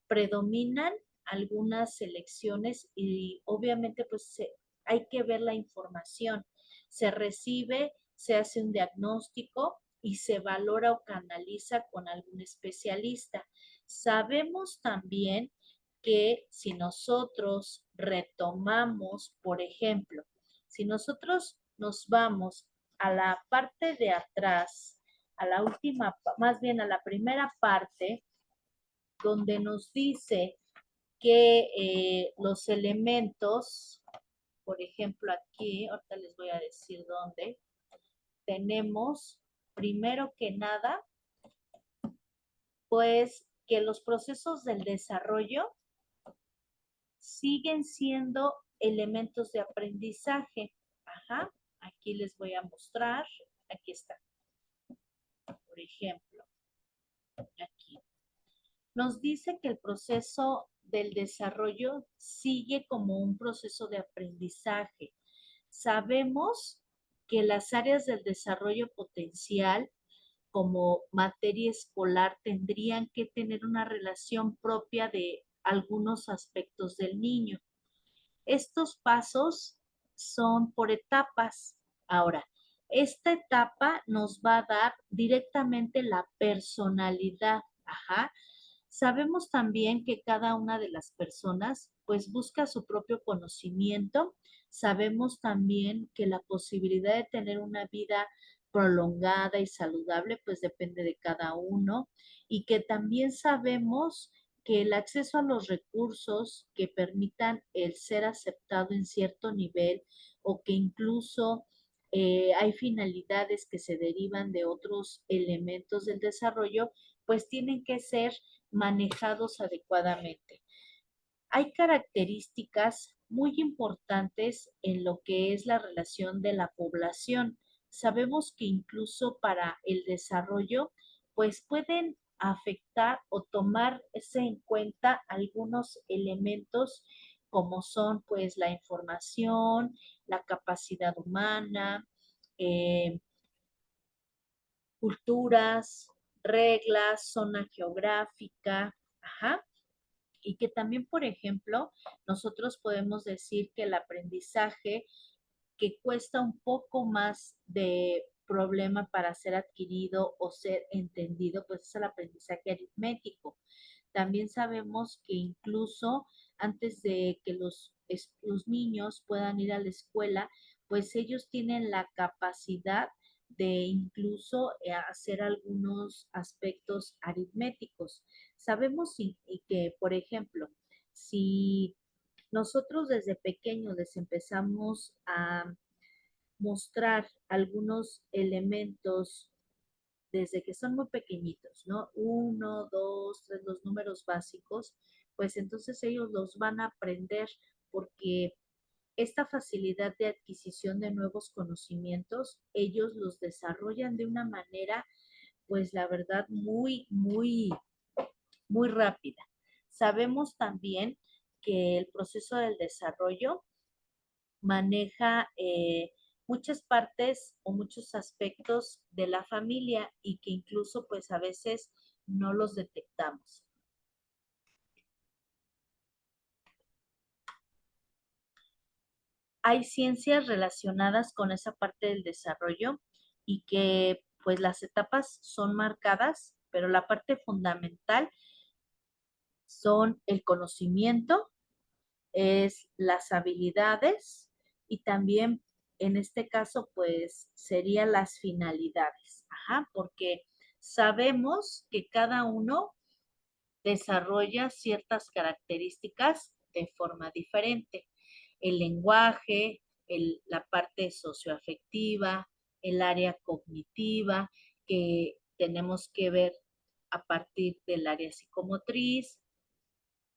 Predominan algunas selecciones y obviamente pues hay que ver la información. Se recibe, se hace un diagnóstico y se valora o canaliza con algún especialista. Sabemos también que si nosotros retomamos, por ejemplo, si nosotros nos vamos a la parte de atrás, a la última, más bien a la primera parte, donde nos dice que los elementos, por ejemplo aquí, ahorita les voy a decir dónde, tenemos primero que nada, pues que los procesos del desarrollo siguen siendo elementos de aprendizaje. Ajá, aquí les voy a mostrar, aquí está, por ejemplo, aquí. Nos dice que el proceso del desarrollo sigue como un proceso de aprendizaje. Sabemos que las áreas del desarrollo potencial como materia escolar tendrían que tener una relación propia de algunos aspectos del niño. Estos pasos son por etapas. Ahora, Esta etapa nos va a dar directamente la personalidad. Ajá. Sabemos también que cada una de las personas pues busca su propio conocimiento. Sabemos también que la posibilidad de tener una vida prolongada y saludable pues depende de cada uno y que también sabemos que el acceso a los recursos que permitan el ser aceptado en cierto nivel o que incluso hay finalidades que se derivan de otros elementos del desarrollo, pues tienen que ser manejados adecuadamente. Hay características muy importantes en lo que es la relación de la población. Sabemos que incluso para el desarrollo, pues pueden afectar o tomarse en cuenta algunos elementos como son pues la información, la capacidad humana, eh, culturas, reglas, zona geográfica, ajá, y que también, por ejemplo, nosotros podemos decir que el aprendizaje que cuesta un poco más de problema para ser adquirido o ser entendido, pues es el aprendizaje aritmético. También sabemos que incluso antes de que los niños puedan ir a la escuela, pues ellos tienen la capacidad de incluso hacer algunos aspectos aritméticos. Sabemos y que, por ejemplo, si nosotros desde pequeños les empezamos a mostrar algunos elementos desde que son muy pequeñitos, ¿no? Uno, dos, tres, los números básicos, pues entonces ellos los van a aprender porque esta facilidad de adquisición de nuevos conocimientos, ellos los desarrollan de una manera, pues la verdad, muy rápida. Sabemos también que el proceso del desarrollo maneja muchas partes o muchos aspectos de la familia y que incluso pues a veces no los detectamos. Hay ciencias relacionadas con esa parte del desarrollo y que pues las etapas son marcadas, pero la parte fundamental son el conocimiento, es las habilidades y también en este caso pues serían las finalidades, ajá, porque sabemos que cada uno desarrolla ciertas características de forma diferente. El lenguaje, la parte socioafectiva, el área cognitiva, que tenemos que ver a partir del área psicomotriz,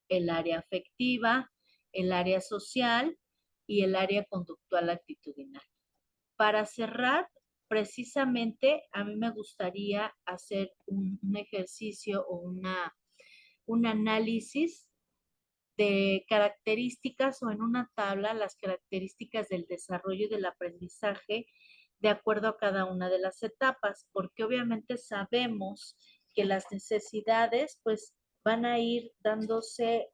el área afectiva, el área social y el área conductual actitudinal. Para cerrar, precisamente a mí me gustaría hacer un ejercicio o un análisis de características o en una tabla las características del desarrollo y del aprendizaje de acuerdo a cada una de las etapas, porque obviamente sabemos que las necesidades pues van a ir dándose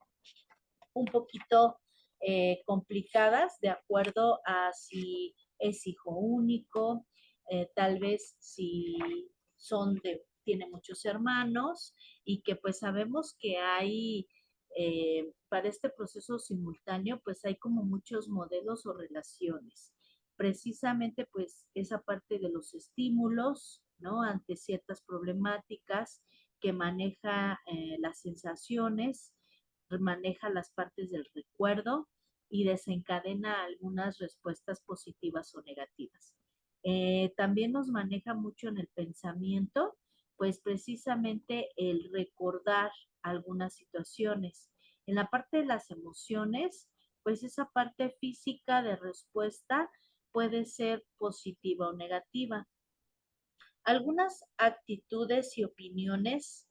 un poquito complicadas de acuerdo a si es hijo único, tal vez si tiene muchos hermanos y que pues sabemos que hay para este proceso simultáneo pues hay como muchos modelos o relaciones. Precisamente pues esa parte de los estímulos, ¿no? Ante ciertas problemáticas que maneja las sensaciones, maneja las partes del recuerdo y desencadena algunas respuestas positivas o negativas. También nos maneja mucho en el pensamiento, pues precisamente el recordar algunas situaciones. En la parte de las emociones, pues esa parte física de respuesta puede ser positiva o negativa. Algunas actitudes y opiniones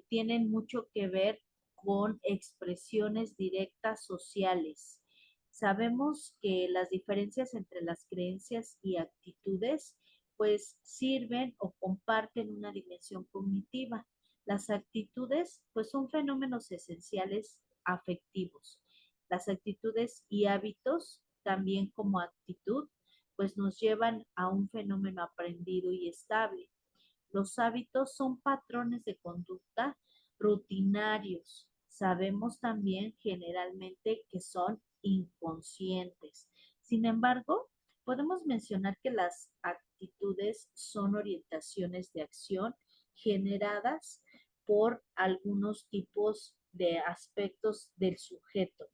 tienen mucho que ver con expresiones directas sociales. Sabemos que las diferencias entre las creencias y actitudes pues sirven o comparten una dimensión cognitiva. Las actitudes pues son fenómenos esenciales afectivos. Las actitudes y hábitos también como actitud pues nos llevan a un fenómeno aprendido y estable. Los hábitos son patrones de conducta rutinarios. Sabemos también generalmente que son inconscientes. Sin embargo, podemos mencionar que las actitudes son orientaciones de acción generadas por algunos tipos de aspectos del sujeto.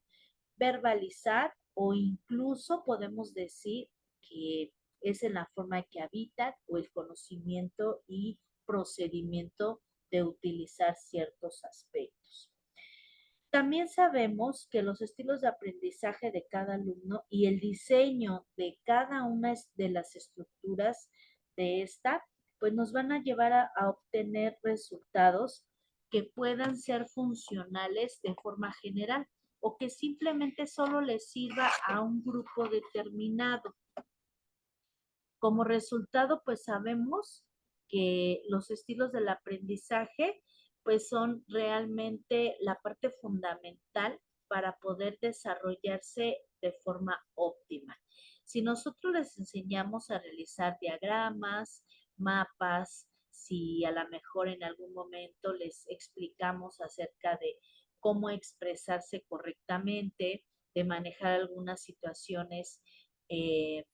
Verbalizar o incluso podemos decir que es en la forma que habitan o el conocimiento y procedimiento de utilizar ciertos aspectos. También sabemos que los estilos de aprendizaje de cada alumno y el diseño de cada una de las estructuras de esta, pues nos van a llevar a obtener resultados que puedan ser funcionales de forma general o que simplemente solo les sirva a un grupo determinado. Como resultado, pues sabemos que los estilos del aprendizaje pues son realmente la parte fundamental para poder desarrollarse de forma óptima. Si nosotros les enseñamos a realizar diagramas, mapas, si a lo mejor en algún momento les explicamos acerca de cómo expresarse correctamente, de manejar algunas situaciones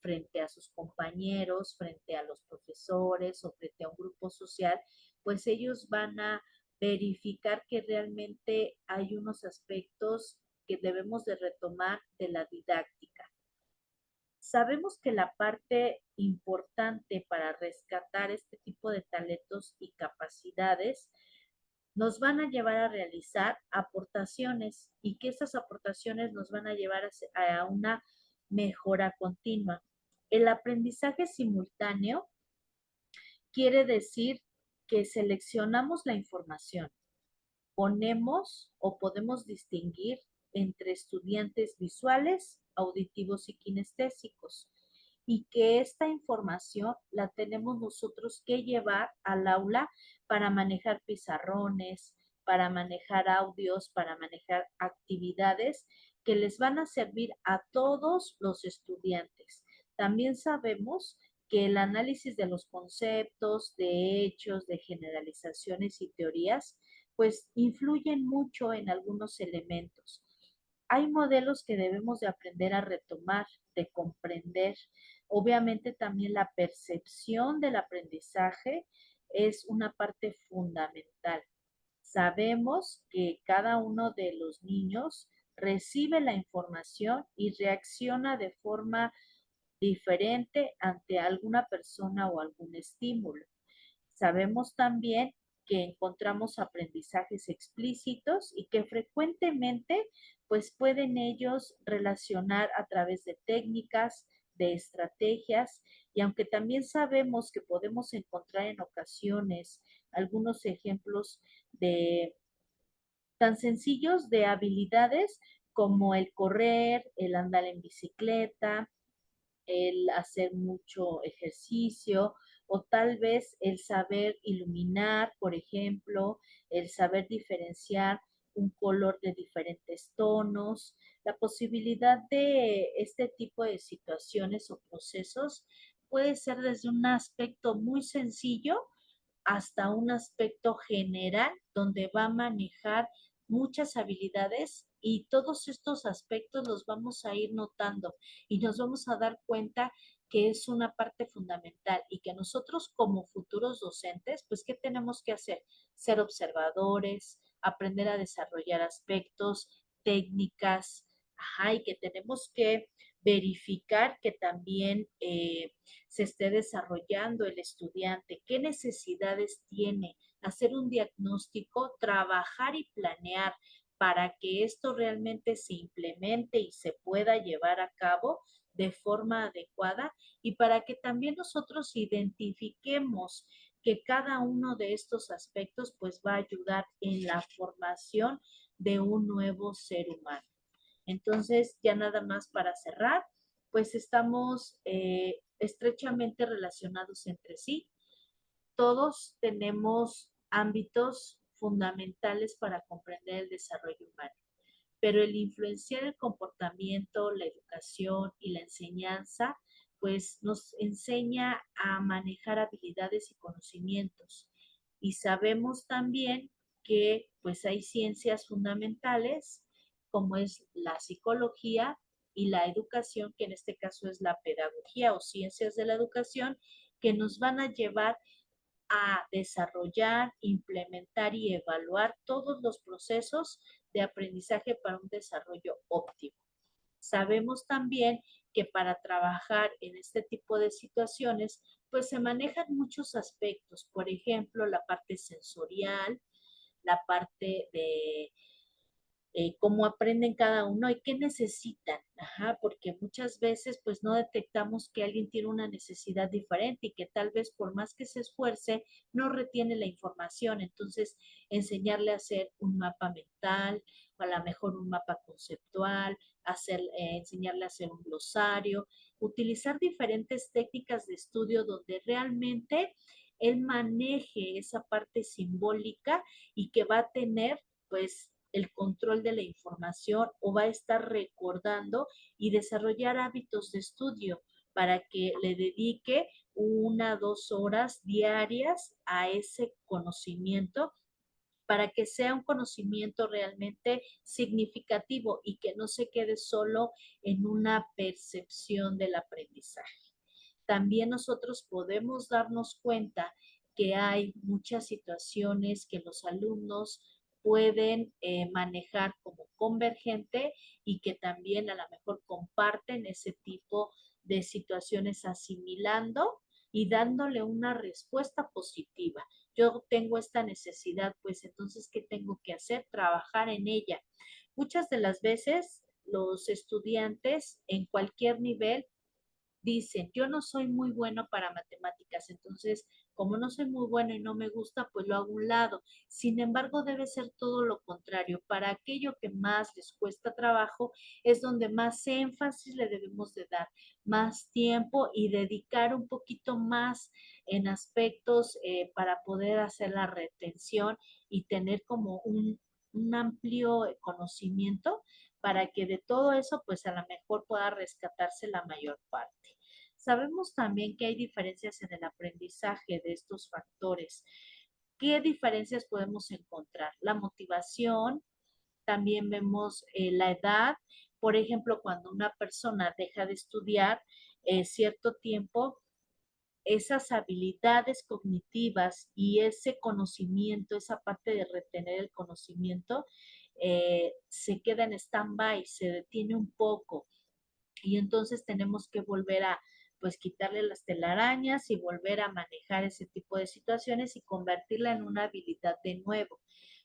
frente a sus compañeros, frente a los profesores o frente a un grupo social, pues ellos van a verificar que realmente hay unos aspectos que debemos de retomar de la didáctica. Sabemos que la parte importante para rescatar este tipo de talentos y capacidades nos van a llevar a realizar aportaciones y que esas aportaciones nos van a llevar a una mejora continua. El aprendizaje simultáneo quiere decir que seleccionamos la información, ponemos o podemos distinguir entre estudiantes visuales, auditivos y kinestésicos, y que esta información la tenemos nosotros que llevar al aula para manejar pizarrones, para manejar audios, para manejar actividades que les van a servir a todos los estudiantes. También sabemos que el análisis de los conceptos, de hechos, de generalizaciones y teorías pues influyen mucho en algunos elementos. Hay modelos que debemos de aprender a retomar, de comprender. Obviamente también la percepción del aprendizaje es una parte fundamental. Sabemos que cada uno de los niños recibe la información y reacciona de forma diferente ante alguna persona o algún estímulo. Sabemos también que encontramos aprendizajes explícitos y que frecuentemente pues pueden ellos relacionar a través de técnicas, de estrategias y aunque también sabemos que podemos encontrar en ocasiones algunos ejemplos de tan sencillos de habilidades como el correr, el andar en bicicleta, el hacer mucho ejercicio o tal vez el saber iluminar, por ejemplo, el saber diferenciar un color de diferentes tonos, la posibilidad de este tipo de situaciones o procesos puede ser desde un aspecto muy sencillo hasta un aspecto general donde va a manejar muchas habilidades y todos estos aspectos los vamos a ir notando y nos vamos a dar cuenta que es una parte fundamental y que nosotros como futuros docentes, pues, ¿qué tenemos que hacer? Ser observadores, aprender a desarrollar aspectos, técnicas, ajá, y que tenemos que verificar que también se esté desarrollando el estudiante, qué necesidades tiene, hacer un diagnóstico, trabajar y planear para que esto realmente se implemente y se pueda llevar a cabo de forma adecuada y para que también nosotros identifiquemos que cada uno de estos aspectos pues va a ayudar en la formación de un nuevo ser humano. Entonces, ya nada más para cerrar, pues estamos estrechamente relacionados entre sí. Todos tenemos ámbitos fundamentales para comprender el desarrollo humano, pero el influenciar el comportamiento, la educación y la enseñanza pues nos enseña a manejar habilidades y conocimientos. Y sabemos también que pues hay ciencias fundamentales como es la psicología y la educación, que en este caso es la pedagogía o ciencias de la educación, que nos van a llevar a desarrollar, implementar y evaluar todos los procesos de aprendizaje para un desarrollo óptimo. Sabemos también que para trabajar en este tipo de situaciones, pues se manejan muchos aspectos, por ejemplo, la parte sensorial, la parte de cómo aprenden cada uno y qué necesitan, ajá, porque muchas veces pues no detectamos que alguien tiene una necesidad diferente y que tal vez por más que se esfuerce no retiene la información, entonces enseñarle a hacer un mapa mental o a lo mejor un mapa conceptual, enseñarle a hacer un glosario, utilizar diferentes técnicas de estudio donde realmente él maneje esa parte simbólica y que va a tener pues el control de la información o va a estar recordando y desarrollar hábitos de estudio para que le dedique 1, 2 horas diarias a ese conocimiento para que sea un conocimiento realmente significativo y que no se quede solo en una percepción del aprendizaje. También nosotros podemos darnos cuenta que hay muchas situaciones que los alumnos pueden manejar como convergente y que también a lo mejor comparten ese tipo de situaciones asimilando y dándole una respuesta positiva. Yo tengo esta necesidad, pues entonces, ¿qué tengo que hacer? Trabajar en ella. Muchas de las veces los estudiantes en cualquier nivel dicen, yo no soy muy bueno para matemáticas, entonces como no soy muy bueno y no me gusta, pues lo hago a un lado. Sin embargo, debe ser todo lo contrario. Para aquello que más les cuesta trabajo es donde más énfasis le debemos de dar, más tiempo y dedicar un poquito más en aspectos para poder hacer la retención y tener como un amplio conocimiento para que de todo eso, pues a lo mejor pueda rescatarse la mayor parte. Sabemos también que hay diferencias en el aprendizaje de estos factores. ¿Qué diferencias podemos encontrar? La motivación, también vemos la edad, por ejemplo, cuando una persona deja de estudiar cierto tiempo, esas habilidades cognitivas y ese conocimiento, esa parte de retener el conocimiento, se queda en stand-by, se detiene un poco y entonces tenemos que volver a pues quitarle las telarañas y volver a manejar ese tipo de situaciones y convertirla en una habilidad de nuevo.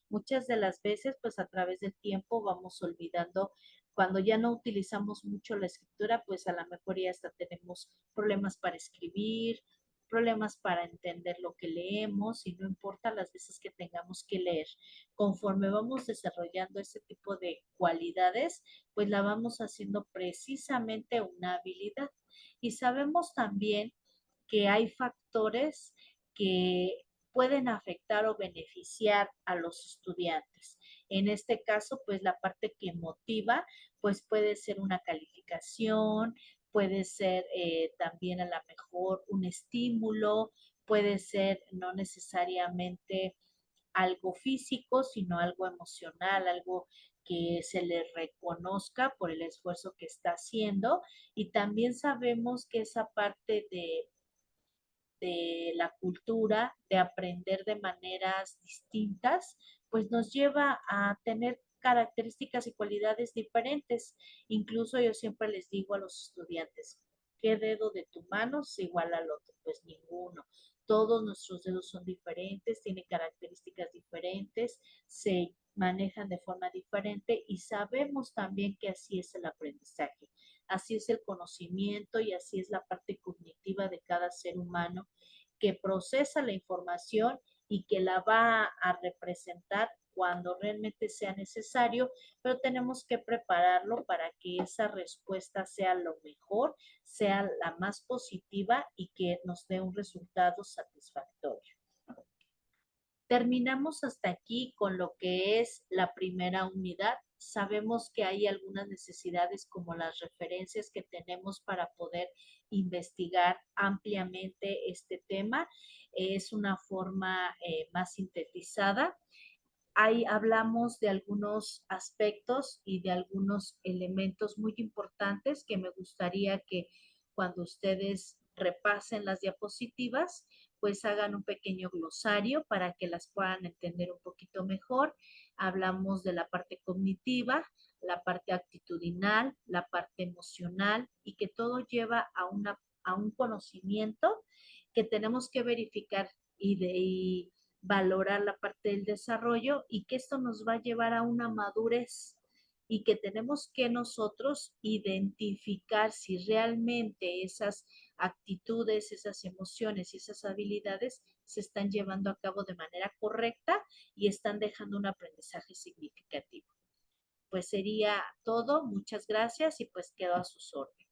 Muchas de las veces, pues a través del tiempo vamos olvidando, cuando ya no utilizamos mucho la escritura, pues a lo mejor ya hasta tenemos problemas para escribir, problemas para entender lo que leemos y no importa las veces que tengamos que leer. Conforme vamos desarrollando ese tipo de cualidades, pues la vamos haciendo precisamente una habilidad. Y sabemos también que hay factores que pueden afectar o beneficiar a los estudiantes. En este caso, pues la parte que motiva, pues puede ser una calificación, puede ser también a lo mejor un estímulo, puede ser no necesariamente algo físico, sino algo emocional, algo que se le reconozca por el esfuerzo que está haciendo. Y también sabemos que esa parte de la cultura, de aprender de maneras distintas, pues nos lleva a tener características y cualidades diferentes. Incluso yo siempre les digo a los estudiantes, ¿qué dedo de tu mano es igual al otro? Pues ninguno. Todos nuestros dedos son diferentes, tienen características diferentes, se manejan de forma diferente y sabemos también que así es el aprendizaje. Así es el conocimiento y así es la parte cognitiva de cada ser humano que procesa la información y que la va a representar cuando realmente sea necesario, pero tenemos que prepararlo para que esa respuesta sea lo mejor, sea la más positiva y que nos dé un resultado satisfactorio. Terminamos hasta aquí con lo que es la primera unidad, Sabemos que hay algunas necesidades como las referencias que tenemos para poder investigar ampliamente este tema. Es una forma más sintetizada. Ahí hablamos de algunos aspectos y de algunos elementos muy importantes que me gustaría que cuando ustedes repasen las diapositivas, pues hagan un pequeño glosario para que las puedan entender un poquito mejor. Hablamos de la parte cognitiva, la parte actitudinal, la parte emocional y que todo lleva a un conocimiento que tenemos que verificar y valorar la parte del desarrollo y que esto nos va a llevar a una madurez y que tenemos que nosotros identificar si realmente esas actitudes, esas emociones y esas habilidades se están llevando a cabo de manera correcta y están dejando un aprendizaje significativo. Pues sería todo, muchas gracias y pues quedo a sus órdenes.